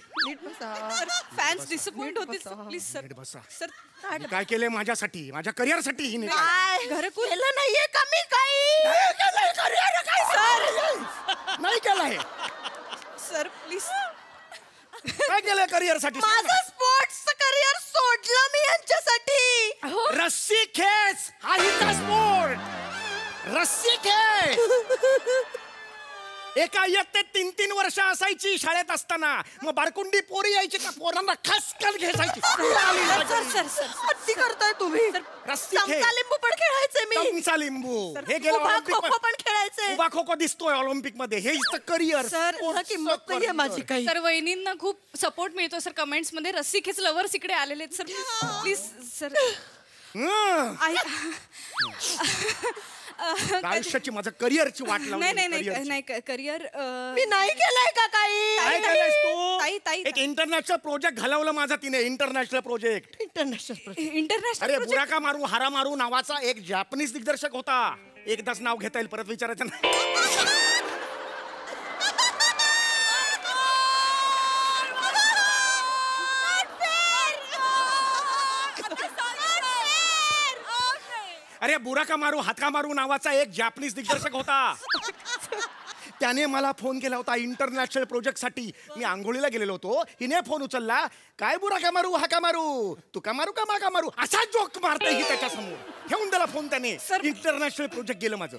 Fans disappoint होतील प्लीज सर. बसा. सर काय केलंय माझ्यासाठी, माझ्या करिअरसाठी हिने? काय घरकुल केलं नाहीये का मी काही? नाही केलंय. सर प्लीज काय केलंय करिअरसाठी? माझं स्पोर्ट्सचं करिअर सोडलं मी यांच्यासाठी. रस्सी खेच हा हिचा स्पोर्ट. रस्सी खेच. एका इयत्तेत 3-3 वर्ष असायची शाळेत असताना. मग बारकुंडी पोरी यायची का पोरांना खसखस घ्यायची. सर अगदी करताय तुम्ही. रस्सी खेळ. चमचा लिंबू पण खेळायचे मी. चमचा लिंबू. हे गेलं उभा ऑलिम्पिक खो-खो पण खेळायचे. उभा खो खो दिसतोय ऑलिम्पिक मध्ये. हे हिचं करिअर. सर मला किंमत नाहीये माझी काही. सर वहिनींना खूप सपोर्ट मिळतो सर कमेंट्स मध्ये. रस्सी खेच लवर्स इकडे आलेले आहेत सर प्लीज सर. आयुष्याची माझं करिअरची वाट लावली. नाही करिअर मी नाही केलंय का काही? काय केलंयस तू? ताई एक इंटरनॅशनल प्रोजेक्ट घालवलं माझा तिने. International project. इंटरनॅशनल अरे बुराका मारू हारा मारू नावाचा एक जॅपनीज दिग्दर्शक होता. एकदाच नाव घेता येईल, परत विचारायचं नाही. अरे बुराका मारू हातका मारू नावाचा एक जॅपनीज दिग्दर्शक होता. त्याने मला फोन केला होता इंटरनॅशनल प्रोजेक्टसाठी. मी आंघोळीला गेलेलो होतो, हिने फोन उचलला. काय बुरा का मारू, हा का मारू, तू का मारू का मा का मारू, असा जोक मारते ही त्याच्यासमोर. ठेवून दिला फोन त्याने. इंटरनॅशनल प्रोजेक्ट गेलं माझं.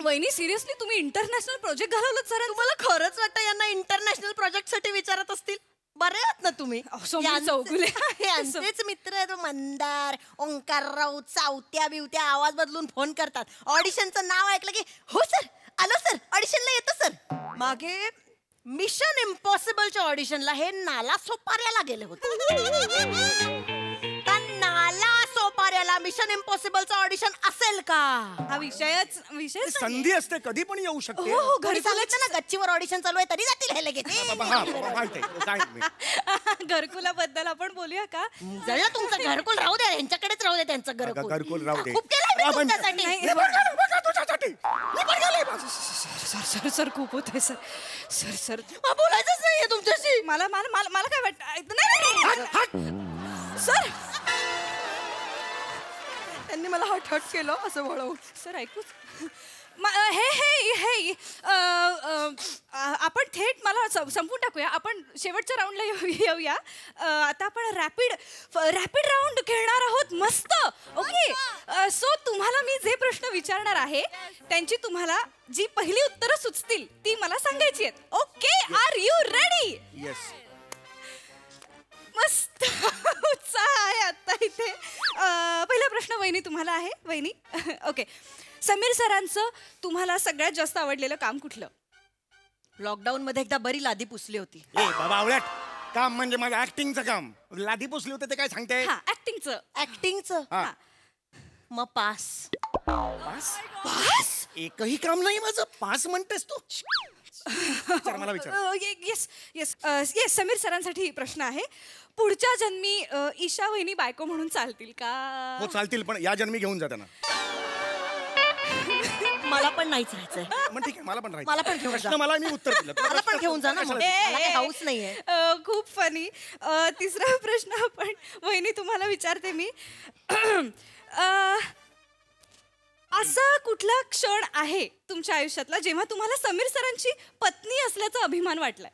वहिनी सिरियसली तुम्ही इंटरनॅशनल प्रोजेक्ट घालवलं सर? तुम्हाला खरंच वाटतं यांना इंटरनॅशनल प्रोजेक्ट साठी विचारत असतील? बरे आहात ना तुम्ही? समीर चौगुले. यांचेच मित्र आहेत मंदार, ओंकार राऊत. चावत्या बिवत्या आवाज बदलून फोन करतात. ऑडिशनचं नाव ऐकलं की हो सर, आलो सर, ऑडिशनला येतो सर. मागे मिशन इम्पॉसिबलच्या ऑडिशनला हे नाला सोपाऱ्याला गेले होते. नाला सोपाऱ्याला मिशन इम्पॉसिबलचं ऑडिशन असेल का? हा विषय संधी असते, कधी पण येऊ शकते. हो, घरी सांगितलं ना गच्चीवर ऑडिशन चालू आहे तरी जातील हे लगेच. घरकुलाबद्दल आपण बोलूया का? जरा तुमचं घरकुल राहू द्या, यांच्याकडेच राहू द्या त्यांचं घरकुल. घरकुल राहू दे. खूप केलंय मी तुमच्यासाठी. सर सर खूप होते सर. सर सर बोलायचंच नाहीये तुमच्याशी. मला मला मला मला काय वाटतं नाही सर. त्यांनी मला हट केलं असं वळवून. सर ऐकूच. हे आपण थेट मला संपून टाकूया. आपण शेवटच्या राऊंडला येऊया. आता आपण रॅपिड राऊंड खेळणार आहोत. मस्त. ओके. सो तुम्हाला मी जे प्रश्न विचारणार आहे त्यांची तुम्हाला जी पहिली उत्तरं सुचतील ती मला सांगायची आहेत. Okay. Are you ready? Yes. मस्त उत्साह आहे आता इथे. पहिला प्रश्न वहिनी तुम्हाला आहे. वहिनी ओके. समीर सरांचं तुम्हाला सगळ्यात जास्त आवडलेलं काम कुठलं? लॉकडाऊन मध्ये एकदा बरी लादी पुसली होती. ए बाबा आवडत काम म्हणजे माझं ऍक्टिंगचं काम. लादी पुसली होते ते काय सांगते? हा ऍक्टिंगचं. हा. मग पास. पास? एकही काम नाही माझं. पास म्हणतेस तू? मला विचार. Yes yes yes. समीर सरांसाठी प्रश्न आहे. पुढच्या जन्मी ईशा वहिनी बायको म्हणून चालतील का? हो चालतील, पण या जन्मी घेऊन जाताना. मला पण नाहीच राहायचंय. मग ठीक आहे, मला पण राहायचं. मला पण घेऊन जा. मला मी उत्तर दिलं. मला पण घेऊन जा ना. मला काही हाऊस नाहीये. खूप फनी. तिसरा प्रश्न आपण वहिनी तुम्हाला विचारते मी. असा कुठला क्षण आहे तुमच्या आयुष्यातला जेव्हा तुम्हाला समीर सरांची पत्नी असल्याचा अभिमान वाटलाय?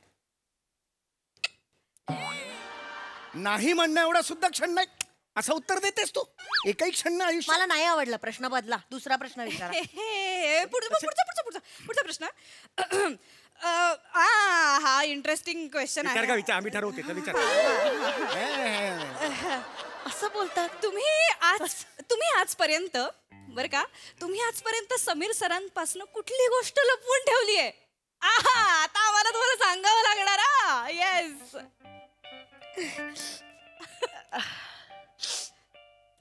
नाही म्हणणं एवढा सुद्धा क्षण नाही असं उत्तर देतेस तू. एकही क्षण नाही आयुष्य. मला नाही आवडला. प्रश्न बदला. दुसरा प्रश्न विचारा. पुढचा प्रश्न. हा इंटरेस्टिंग क्वेश्चन आहे. का विचार, आम्ही ठरवते तर विचार. असं बोलतात तुम्ही आजपर्यंत बरं का, तुम्ही आजपर्यंत समीर सरांपासून कुठली गोष्ट लपवून ठेवली आहे? आता आम्हाला तुम्हाला सांगावं लागणार. येस.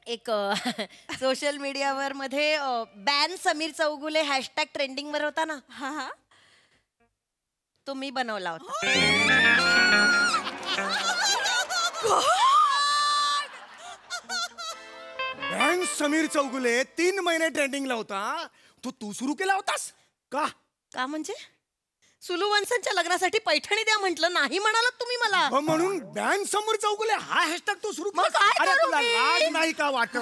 एक सोशल मीडियावर मध्ये ban Sameer Chougule hashtag trending वर होता ना. हा. तो मी बनवला होता. समीर चौगुले 3 महिने ट्रेंडिंगला होता. तू सुरू केला होतास का? का म्हणजे सुलू वंसांच्या लग्नासाठी पैठणी द्या म्हटलं, नाही म्हणालात तुम्ही मला. म्हणून बॅन समीर चौगुले हा हॅशटॅग तू सुरू मग काय अरे करू तुला मी? लाज नाही का वाटत?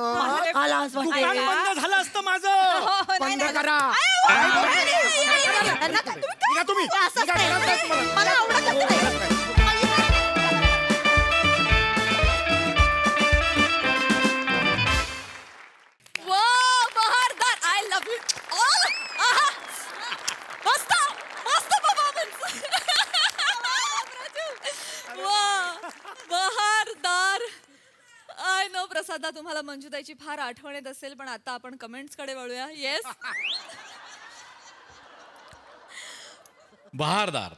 दुकान बंद झालं असतं माझं. बंद करा. तुम्ही मला आवडत नाही. प्रसादा, तुम्हाला मंजुताईची फार आठवण येत असेल, पण आता आपण कमेंट्स कडे वळूया. येस. बहारदार,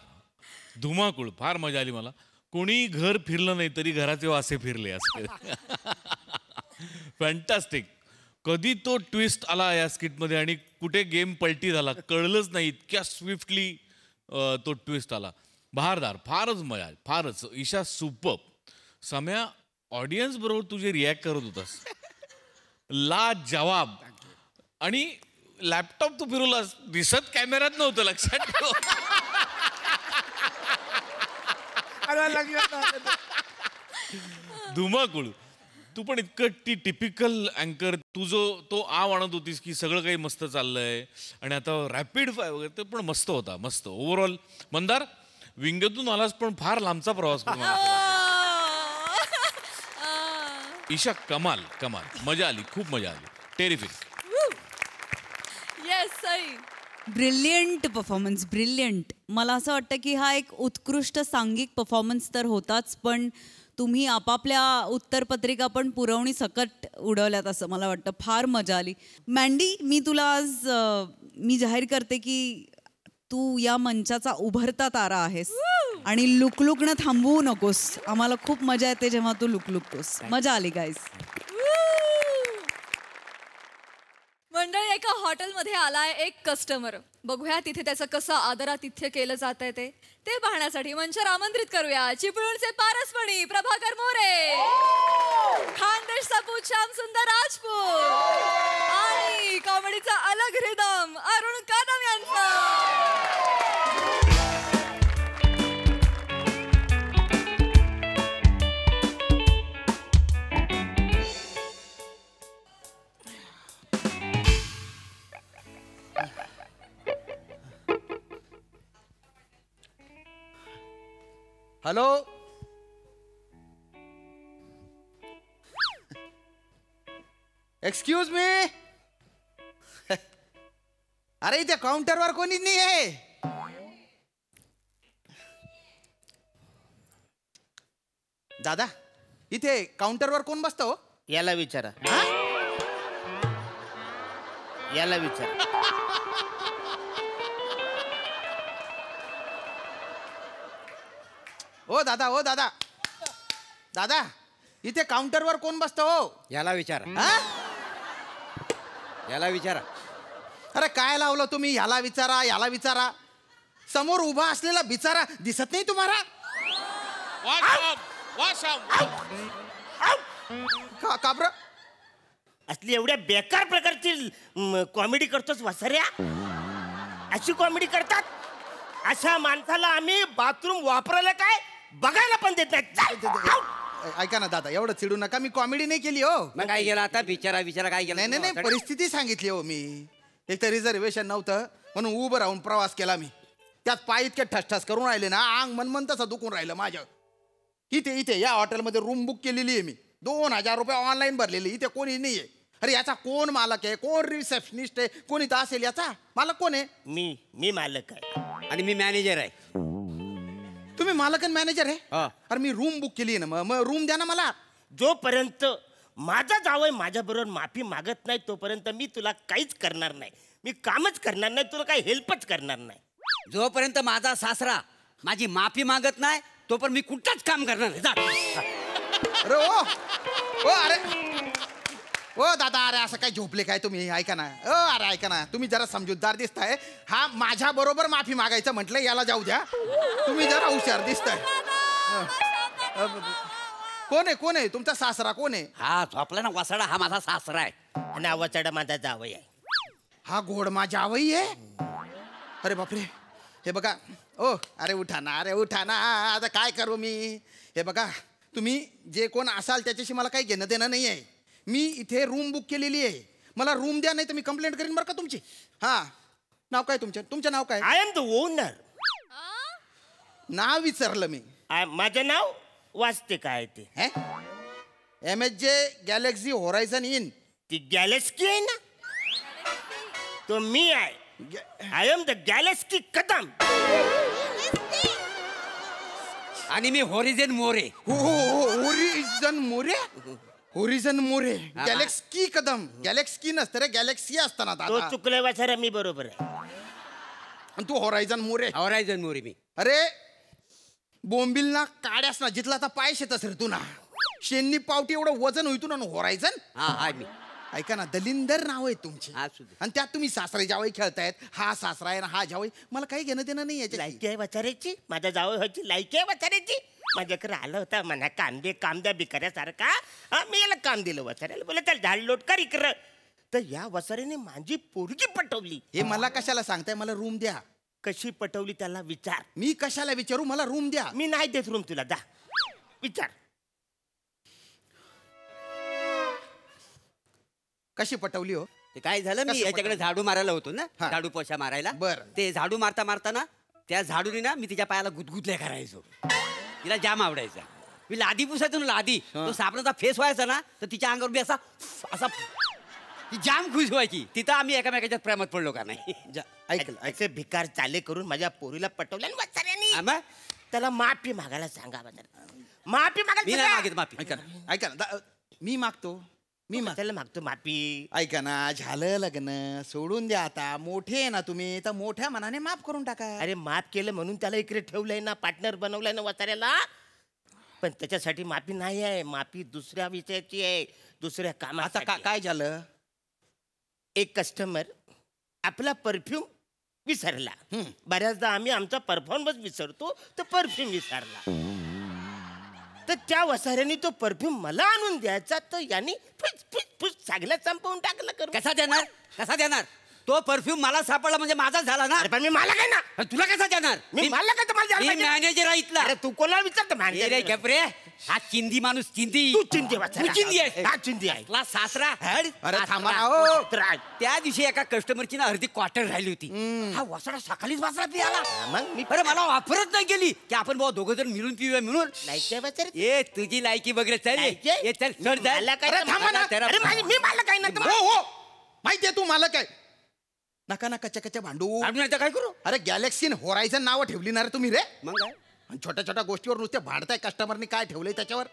धुमाकूळ, फार मजा आली मला. कोणी घर फिरलं नाही तरी घराचे वासे फिरले असते. फॅन्टास्टिक. कधी तो ट्विस्ट आला या स्किटमध्ये आणि कुठे गेम पलटी झाला कळलंच नाही. इतक्या स्विफ्टली तो ट्विस्ट आला. बहारदार, फारच मजा आली, फारच. ईशा सुपर्ब. सम्या, ऑडियन्स बरोबर तुझे रिॲक्ट करत होतास, ला जवाब. आणि लॅपटॉप तू फिरवलास, दिसत कॅमेऱ्यात नव्हतं, लक्षात ठेव. धुमाकूळ. तू पण इतकं ती टिपिकल अँकर, तू जो तो आणत होतीस की सगळं काही मस्त चाललंय आणि आता रॅपिड फाय वगैरे, ते पण मस्त होता, मस्त ओव्हरऑल. मंदार, विंगतून आलास पण फार लांबचा प्रवास करून आलास. ईशा, कमाल कमाल, मजा आली, खूप मजा आली, terrific. Yes Sai. Brilliant performance, brilliant. मला असं वाटतं की हा एक उत्कृष्ट सांघिक परफॉर्मन्स तर होताच, पण तुम्ही आपापल्या उत्तरपत्रिका पण पुरवणी सकट उडवल्यात असं मला वाटतं. फार मजा आली. मँडी, मी तुला आज मी जाहीर करते की तू या मंचाचा उभरता तारा आहेस आणि लुकलुकणं थांबवू नकोस. आम्हाला खूप मजा येते जेव्हा तू लुकलुकतोस. मजा आली गाईज. मंडळी, एका हॉटेलमध्ये आलाय एक कस्टमर. बघूया तिथे त्याचं कसं आदरातिथ्य केलं जात आहे ते पाहण्यासाठी मंचावर आमंत्रित करूया चिपळूणचे पारसमणी प्रभाकर मोरे, खानदेश सपूत श्याम सुंदर राजपूत आणि कॉमेडीचा अलग रिदम अरुण कदम यांचा. Hello, excuse me. अरे इथे काउंटरवर कोणी नाही आहे. दादा, इथे काउंटरवर कोण बसतो? याला विचारा, याला विचारा. ओ दादा, ओ दादा, दादा, इथे काउंटरवर कोण बसतो? याला विचारा, याला विचारा. अरे काय लावलं तुम्ही? ह्याला विचारा, याला विचारा. समोर उभा असलेला बिचारा दिसत नाही तुम्हाला? का बरं? असली एवढ्या बेकार प्रकारची कॉमेडी करतोस वसऱ्या? अशी कॉमेडी करतात? अशा माणसाला आम्ही बाथरूम वापरायला काय बघायला पण देत नाही. ऐका ना दादा, एवढं चिडू नका. मी कॉमेडी नाही केली हो. मग काय केलं आता? विचारा काय केलं? नाही नाही, परिस्थिती सांगितली हो मी. एक तर रिझर्वेशन नव्हतं म्हणून उभं राहून प्रवास केला मी. त्यात पाय इतके ठसठस करून राहिले ना, अंग मनमन तसं दुखून राहिलं माझं. इथे या हॉटेलमध्ये रूम बुक केलेली आहे मी. 2000 रुपये ऑनलाईन भरलेली. इथे कोणी नाही आहे. अरे याचा कोण मालक आहे, कोण रिसेप्शनिस्ट आहे, कोणी तर असेल. याचा मालक कोण आहे? मी मालक आहे आणि मी मॅनेजर आहे. तुम्ही मालक आणि मॅनेजर आहे? अरे मी रूम बुक केली ना, मग रूम द्या ना मला. जोपर्यंत माझा जावई माझ्या बरोबर माफी मागत नाही तोपर्यंत मी तुला काहीच करणार नाही. मी कामच करणार नाही, तुला काही हेल्पच करणार नाही. जोपर्यंत माझा सासरा माझी माफी मागत नाही तोपर्यंत मी कुठंच काम करणार नाही. अरे ओ अरे ओ दादा, अरे असं काय झोपले काय तुम्ही? ऐका ना, अरे ऐका ना, तुम्ही जरा समजूतदार दिसताय. हा माझ्या बरोबर माफी मागायचं म्हटलं, याला जाऊ द्या. तुम्ही जरा हुशार दिसताय. कोण आहे तुमचा सासरा? कोण आहे? हा झोपला ना वासाडा, हा माझा सासरा आहे. आणि वाचाडा माझा जावई आहे. हा गोड माझा जावई आहे? अरे बापरे. हे बघा, अरे उठा ना, आता काय करू मी? हे बघा, तुम्ही जे कोण असाल त्याच्याशी मला काही घेणं देणं नाही आहे. मी इथे रूम बुक केलेली आहे. मला रूम द्या, नाही तर मी कंप्लेंट करीन बरं का तुमची. नाव काय तुमचं नाव काय? I am the owner. नाव विचारलं मी. माझं नाव वाचते काय ते? MHJ Galaxy Horizon Inn. ती गॅलेक्सी आहे ना, तो मी आहे. I am the Galaxy Kadam. आणि मी Horizon More. Horizon More. Galaxy Kadam. Galaxy नसतं रे, गॅलेक्सी असताना. तो चुकले वाचारा, मी बरोबर आहे. आणि तू होरायझन मोरे. होरायझन मोरे मी. अरे बोंबिल ना काड्यास ना, जिथला आता पाय शेतस रे तू ना. शेन्नी पावटी एवढं वजन होईतून ना होरायझन. हा मी. ऐका ना, दलिंदर नाव आहे तुमची. आणि त्यात तुम्ही सासरे जावई खेळतायत. हा सासरा आहे ना हा जावई. मला काही घेणं देणं नाही याची. लायकी आहे वाचाऱ्याची. माझ्या जावई व्हायची लायकी आहे वाचाऱ्याची. माझ्याकडे आलं होता म्हणा काम द्या भिकाऱ्यासारखा. मी याला काम दिलं वाचाऱ्याला. बोला त्याला झाड लोट कर इकडं. तर या वसाऱ्याने माझी पोरगी पटवली. हे मला कशाला सांगताय? मला रूम द्या. कशी पटवली त्याला विचार. मी कशाला विचारू? मला रूम द्या. मी नाही देत रूम तुला. जा विचार. कशी पटवली हो? ते काय झालं, मी कसं याच्याकडे झाडू मारायला होतो ना, हा. झाडू पोछा मारायला. बरं. ते झाडू मारता मारताना त्या झाडूने ना मी तिच्या पायाला गुदगुदल्या करायचो. तिला जाम आवडायचा. मी लादी पुसायचो ना, लादी. तो साबणाचा फेस व्हायचा ना, तर तिच्या अंगावर मी असा असा ती जाम खुश व्हायची. तिथं आम्ही एकामेकाच्या प्रेमात पडलो का नाही. ऐकलं भिकार चाले करून माझ्या पोरीला पटवलं ना वत्सऱ्यानी. त्याला माफी मागायला सांगा. माफी मी नाही मागायला मागित माफी. ऐका ना, मी मागतो. त्याला मागतो माफी. ऐका ना, झालं लग्न, सोडून द्या आता. मोठे आहे ना तुम्ही, तर मोठ्या मनाने माफ करून टाका. अरे माफ केलं म्हणून त्याला इकडे ठेवलंय ना, पार्टनर बनवलंय ना वसाऱ्याला. पण त्याच्यासाठी माफी नाही आहे, माफी दुसऱ्या विषयाची आहे, दुसऱ्या कामात. आता काय झालं? एक कस्टमर आपला परफ्यूम विसरला. बऱ्याचदा आम्ही आमचा परफॉर्मन्स विसरतो, तर परफ्यूम विसरला. तर त्या वसाऱ्याने तो परफ्यूम मला आणून द्यायचा, तर यांनी फुस फुस फुस चांगला संपवून टाकला. कसा देणार? कसा देणार? तो परफ्यूम मला सापडला म्हणजे माझा झाला ना. अरे पण मी मालक आहे ना. तुला कसा देणार? मी मालक आहे तर मला द्यायला पाहिजे. मॅनेजर आहे इथला. अरे तू कोणाला विचारतो रे गपरे, हा चिंदी माणूस, चिंदी. तू चिंदी तू चिंदी आहे. हा चिंदी आहे. ला सासरा. अरे थांबा ना, सासरा. त्या दिवशी एका कस्टमरची ना अर्धी क्वार्टर राहिली होती. हा वसाडा सकाळीच वासरा पियाला. मग मी अरे मला वापरत नाही गेली की आपण भाऊ दोघं जण मिळून पिऊया म्हणून. ए तुझी लायकी वगैरे चल. ये चल चढ जा. अरे थांबा ना. अरे मी मालक आहे ना. हो माहितीये तू मालक आहे. नका ना कच्च्या भांडू. नाही तर काय करू? अरे गॅलेक्सी होरायझन नावं ठेवली ना रे तुम्ही रे. मग काय? आणि छोट्या छोट्या गोष्टीवर नुसते भांडताय. कस्टमरनी काय ठेवलंय त्याच्यावर.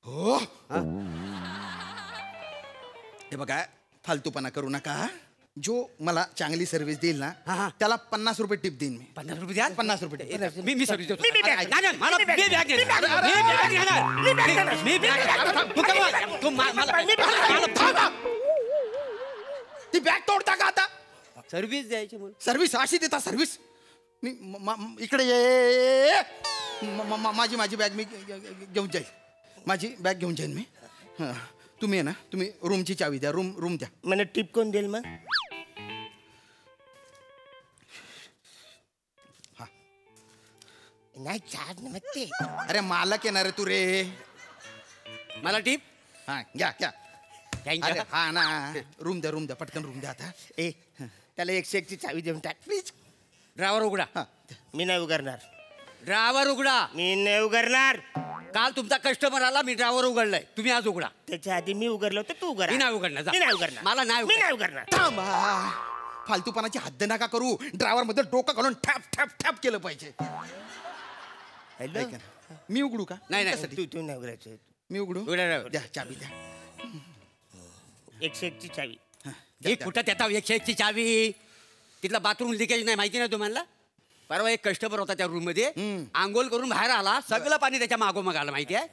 हो हे बघा, फालतूपणा करू नका. जो मला चांगली सर्व्हिस देईल ना, त्याला 50 रुपये टिप देईन मी. 50 रुपये द्या. 50 रुपये मी सर्व्हिस देतो. मी बॅग नाही, नाही, मला मी बॅग देणार. मी बॅग देणार. मी बॅग देणार. तू कमा. तू मला ती बॅग तोडता का आता? सर्व्हिस द्यायची म्हणून. सर्व्हिस अशी देता सर्व्हिस? मी इकडे ये. माझी बॅग मी घेऊन जाईल. माझी बॅग घेऊन जाईन मी. तुम्ही आहे ना, तुम्ही रूमची चावी द्या. रूम द्या. मला टिप कोण देईल मग? नाही चार्ज नमस्ते. अरे मालक येणार रे तू रे. मला टिप. हा घ्या. अरे हा ना, रूम द्या पटकन रूम द्या आता. ए त्याला 101 ची चावी देऊन टाक प्लीज. ड्रायव्हर उघडा. मी नाही उघडणार. ड्रायव्हर उघडा. मी नाही उघडणार. काल तुमचा कस्टमर आला, मी ड्रायव्हर उघडलाय. तुम्ही आज उघडा. त्याच्या आधी मी उघडलो तर तू उघड. मी नाही उघडणार. मी नाही उघडणार. मला नाही मी नाही उघडणार. थांबा. फालतूपणाची हद्द नका करू. ड्रायव्हर मध्ये डोकं घालून ठॅप केलं पाहिजे. मी उघडू का? नाही तू नाही उघडायचं. मी उघडू. द्या चावी द्या. 101 ची चावी. हे कुठं त्याचा 101 ची चावी? तिथला बाथरूम लिकेज नाही माहिती नाही तुम्हाला? परवा एक कस्टमर होता त्या रूम मध्ये, आंघोळ करून बाहेर आला, सगळं पाणी त्याच्या मागोमाग आलं माहिती आहे.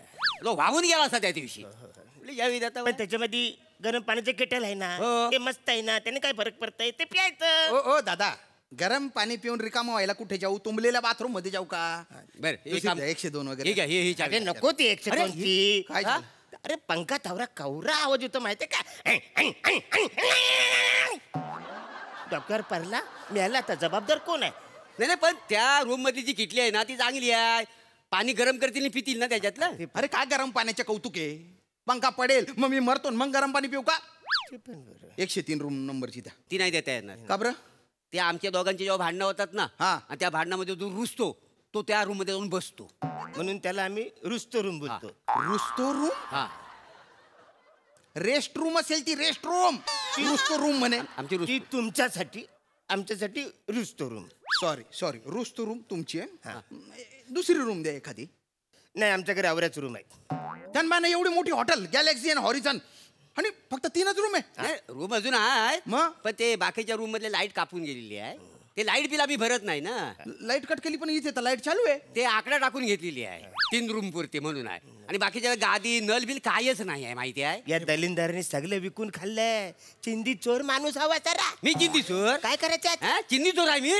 तो वाहून गेला असा त्या दिवशी. पण त्याच्यामध्ये गरम पाण्याचे केटल आहे ना, ते मस्त आहे ना, त्याने काय फरक पडतंय ते प्यायचं. ओ दादा, गरम पाणी पिऊन रिकामा व्हायला कुठे जाऊ? तुंबलेल्या बाथरूम मध्ये जाऊ का? बरं 102 वगैरे. ठीक आहे. अरे नको ती 102 ची. काय झालं? अरे पंखा थावरा कवरा आवाज येतो माहितीये का? डॉक्टर परला मिळाला आता जबाबदार कोण आहे? नाही पण त्या रूम मधली जी किटली आहे ना ती चांगली आहे. पाणी गरम करतील पितील ना त्याच्यातलं. अरे काय गरम पाण्याचे कौतुक आहे? पंखा पडेल मग मी मरतो मग गरम पाणी पिऊ का? 103 रूम नंबरची द्या. ती नाही देता येणार. का बरं? ते आमच्या दोघांची जेव्हा भांडणं होतात ना, आणि त्या भांडणामध्ये जो रुसतो तो त्या रूम मध्ये जाऊन बसतो, म्हणून त्याला आम्ही रुस्तो रूम बोलतो. रुस्तो रूम? हा. रेस्ट रूम असेल ती रेस्ट रूम. रुस्तो रूम म्हणे. आमची तुमच्यासाठी, आमच्यासाठी रुस्तो रूम. सॉरी रुस्तो रूम तुमची आहे. दुसरी रूम द्या एखादी. नाही आमच्याकडे आवऱ्याच रूम आहे. त्यांना एवढी मोठी हॉटेल गॅलेक्सी आणि हॉरिझन आणि फक्त 3च रूम आहे. रूम अजून आहे मग पण ते बाकीच्या रूम मधले लाईट कापून गेलेली आहे. ते लाईट बिल आम्ही भरत नाही ना. लाईट कट केली पण इथे तर लाईट चालू आहे. ते आकडा टाकून घेतलेली आहे 3 रूम पुरते म्हणून आहे. आणि बाकीच्या गादी नल बिल काहीच नाही आहे माहिती आहे. या दलिंदाराने सगळं विकून खाल्लंय. चिंदी चोर माणूस हवा जरा. मी चिंदी चोर? काय करायचं? चिंदी चोर आहे मी?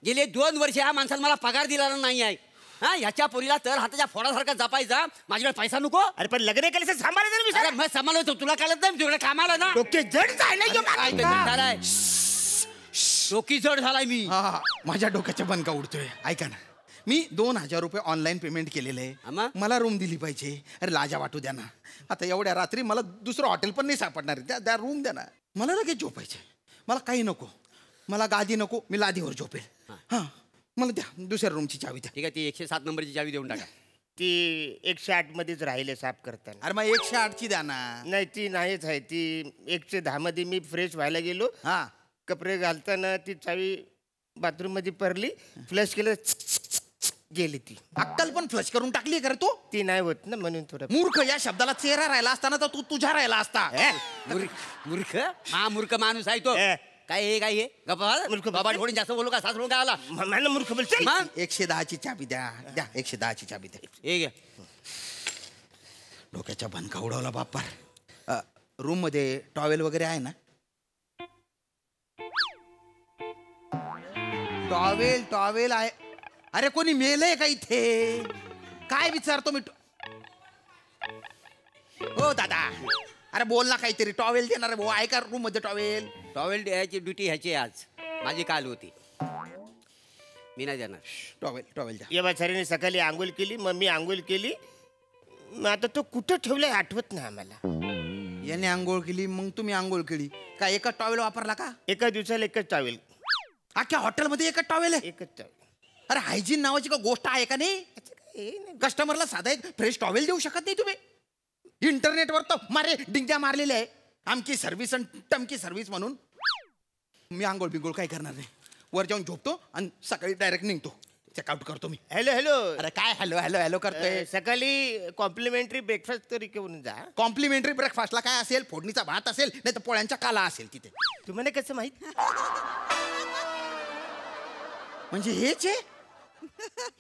गेले 2 वर्ष ह्या माणसाला मला पगार दिला नाही आहे. हा ह्याच्या पोरीला तर हाताच्या फोडासारखा जपायचा. माझ्याकडे पैसा नको? अरे पण लग्न केलं सांभाळायचं. मग सांभाळतो. तुला कळत नाही? तुझ्याकडे कामाला ना. डोके जड डोकी जड झालाय मी. माझ्या डोक्याच्या बनका उडतोय. ऐका ना, मी 2,000 रुपये ऑनलाईन पेमेंट केलेलं आम्हा? आहे. मला रूम दिली पाहिजे. अरे लाजा वाटू द्या ना. आता एवढ्या रात्री मला दुसरं हॉटेल पण नाही सापडणार आहे. त्या रूम द्या ना. मला लगेच झोपायचे. मला काही नको. मला गादी नको. मी लादीवर झोपेल. हां मला द्या दुसऱ्या रूमची चावी द्या. ठीक आहे, ती 107 नंबरची चावी देऊन टाका. ती 108 मध्येच राहिले साफ करताना. अरे मग 108ची द्या ना. नाही ती नाहीच आहे. ती 110 मध्ये मी फ्रेश व्हायला गेलो. हां कपडे घालताना ती चावी बाथरूम मध्ये पडली. फ्लश केलं गेली ती. अक्कल पण फ्लश करून टाकली का रे तू? ती नाही होत ना म्हणून थोडं. मूर्ख या शब्दाला चेहरा राहिला असताना तर तू तुझ्या राहिला असता. मूर्ख मूर्ख माणूस आहे तो. काय हे काय हे मूर्ख बाबा थोडी जास्त बोलू का सासरून काय आला मला मूर्ख बोलते. 110ची चाबी द्या. द्या 110ची चाबी द्या. हे घ्या. डोक्याच्या भनका उडवला बाप्पा. रूम मध्ये टॉवेल वगैरे आहे ना? टॉवेल आहे. अरे कोणी मेलंय का इथे? काय विचारतो मी? हो दादा अरे बोल ना काहीतरी. टॉवेल देणार आहे भाऊ. आहे का रूम मध्ये टॉवेल? टॉवेल द्यायची ड्युटी ह्याची आज. माझी काल होती. मी नाही देणार. टॉवेल द्या. या बाचारीने सकाळी आंघोळ केली. मग मी आंघोळ केली. मग आता तो कुठं ठेवलाय आठवत नाही आम्हाला. याने आंघोळ केली मग तुम्ही आंघोळ केली का? एकच टॉवेल वापरला का? एका दिवसाला एकच टॉवेल. अख्ख्या हॉटेलमध्ये एकच टॉवेल आहे? एकच टॉवेल. अरे हायजीन नावाची का गोष्ट आहे का नाही? कस्टमरला साधा एक फ्रेश टॉवेल देऊ शकत नाही तुम्ही? इंटरनेटवर तर डिंग्या मारलेले आहे. आमची सर्व्हिस आणि टमकी सर्व्हिस म्हणून. मी आंघोळ बिंगोळ काय करणार नाही. वर जाऊन झोपतो आणि सकाळी डायरेक्ट निघतो. चेकआउट करतो मी. Hello hello. अरे काय हॅलो हॅलो हॅलो करतोय? सकाळी कॉम्प्लिमेंटरी ब्रेकफास्ट तरी घेऊन जा. कॉम्प्लिमेंटरी ब्रेकफास्टला काय असेल? फोडणीचा भात असेल नाही तर पोळ्यांच्या काला असेल तिथे. तुम्हाला कसं माहित? म्हणजे हेच आहे?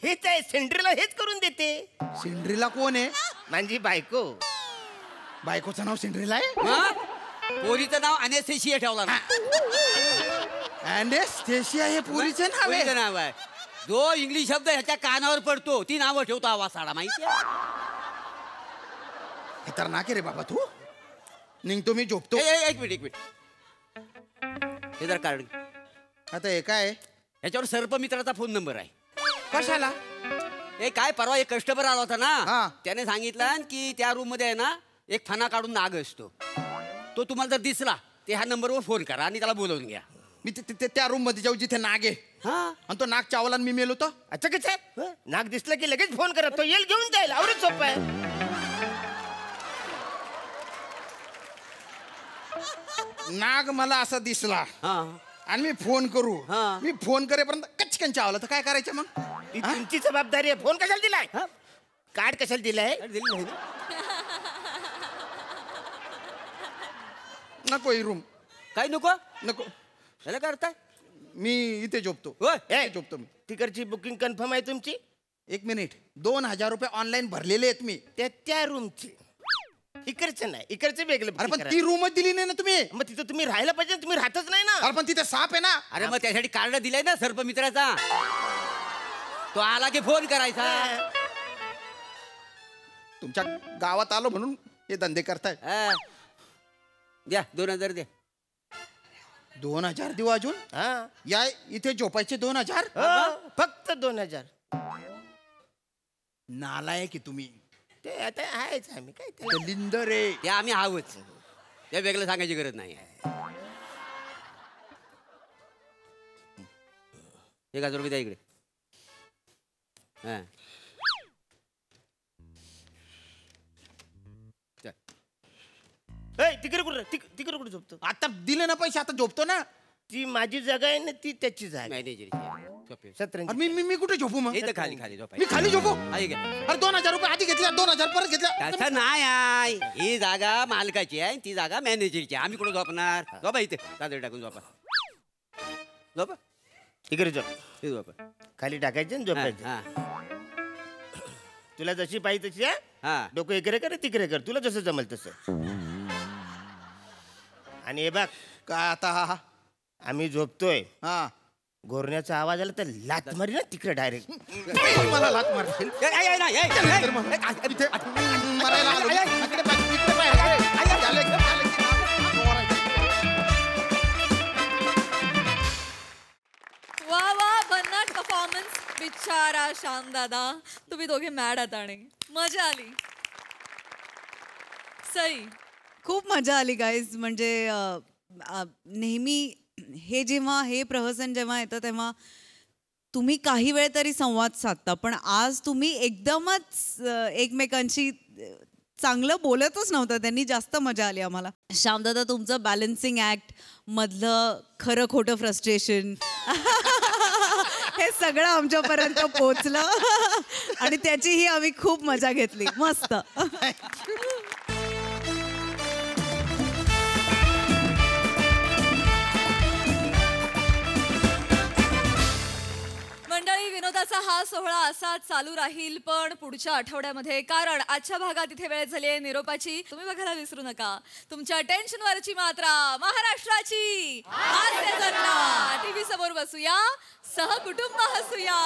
हेच आहे. सेंड्रीला हेच करून देते. सिंड्रीला कोण आहे? माझी बायको. बायकोचं नाव सिंड्रीला आहे? पोरीचं नाव अनेस्थेशिया ठेवला ना. अनेस्थेशिया हे पोरीचं नाव आहे? नाव आहे. जो इंग्लिश शब्द ह्याच्या कानावर पडतो ती नावं ठेवतो आवाज साडा. माहिती खतरनाक आहे रे बाबा तू. निघतो मी झोपतो. एक मिनिट हे जर कार्ड. आता हे काय? ह्याच्यावर सर्पमित्राचा फोन नंबर आहे. कशाला? हे काय परवा एक कस्टमर आला होता हा. ना. त्याने सांगितलं की त्या रूम मध्ये आहे ना एक फणा काढून नाग असतो. तो तुम्हाला जर दिसला ते ह्या नंबरवर फोन करा आणि त्याला बोलवून घ्या. मी त्या रूम मध्ये जाऊ जिथे नाग आहे. आणि तो नाग चावला मी मेलो तर? अच्छा कसं आहे? नाग दिसला की लगेच फोन करा. तो येईल घेऊन जाईल. आवडत सोपं आहे. नाग मला असा दिसला आणि मी फोन करू. मी फोन करेपर्यंत कचकन चावला तर काय करायचं मग? तुमची जबाबदारी आहे. फोन कशाला दिलाय? कार्ड कशाला दिलाय? नको ही रूम. काय नको नको. त्याला करताय? मी इथे झोपतो. झोपतो मी. तिकडची बुकिंग कन्फर्म आहे तुमची? 1 मिनिट. 2,000 रुपये ऑनलाईन भरलेले आहेत मी. त्या रूमची. इकडचं नाही. इकडचं वेगळं. अरे पण ती रूमच दिली नाही ना तुम्ही. मग तिथं तुम्ही राहायला पाहिजे. तुम्ही राहतच नाही ना. अरे पण तिथे साप आहे ना. अरे मग त्यासाठी कार्ड दिलाय ना सर्पमित्राचा. तो आला की फोन करायचा. तुमच्या गावात आलो म्हणून हे धंदे करताय. द्या 2,000 द्या. 2,000 देऊ अजून? या इथे झोपायचे 2,000? फक्त 2,000. नालाय की तुम्ही. ते आता आहेच आम्ही काय दलिंदर रे. ते आम्ही आहोत. ते वेगळं सांगायची गरज नाही. 1,000 रुपये द्या इकडे. तिकडे कुठे झोपतो? आता दिले ना पैसे. आता झोपतो ना. ती माझी जागा आहे ना. ती त्याची जागा. मॅनेजर. मी कुठे झोपू मग? इथं खाली झोपाय. मी खाली झोपू? आहे का? अरे 2,000 रुपये आधी घेतल्या. 2,000 परत घेतल्या. तसं नाही आहे. ही जागा मालकाची आहे ती जागा मॅनेजरची आहे. आम्ही कुठं झोपणार? झोपा इथे. चादर टाकून झोपा. झोपा तिकडे झोप. हे झोपा. खाली टाकायचं आणि झोपायचं. तुला जशी पाहिजे तशी. डोकं इकडे कर तिकडे कर. तुला जसं जमल तसं. आणि हे बघ काय आता आम्ही झोपतोय. घोरण्याचा आवाज आला तर लात मारी ना तिकडे डायरेक्ट. मला लात मारतील. वा वा भन्नाट परफॉर्मन्स बिचारा श्याम दादा, तुम्ही दोघे मॅड आहात आणि मजा आली. सई, खूप मजा आली गाईज. म्हणजे नेहमी हे प्रहसन जेव्हा येतं तेव्हा तुम्ही काही वेळ तरी संवाद साधता, पण आज तुम्ही एकदमच एकमेकांशी चांगलं बोलतच नव्हतं. त्यांनी जास्त मजा आली आम्हाला. श्यामदादा, तुमचं बॅलन्सिंग ऍक्ट मधलं खरं खोटं फ्रस्ट्रेशन हे सगळं आमच्यापर्यंत पोचलं आणि त्याचीही आम्ही खूप मजा घेतली. मस्त. मंडळी, विनोदाचा हा सोहळा असा चालू राहील पण पुढच्या आठवड्यामध्ये, कारण आजच्या भागात इथे वेळ झाली आहे निरोपाची. तुम्ही बघायला विसरू नका तुमच्या टेन्शनवरची मात्रा, महाराष्ट्राची हास्य जत्रा. टीव्ही समोर बसूया, सहकुटुंब हसूया.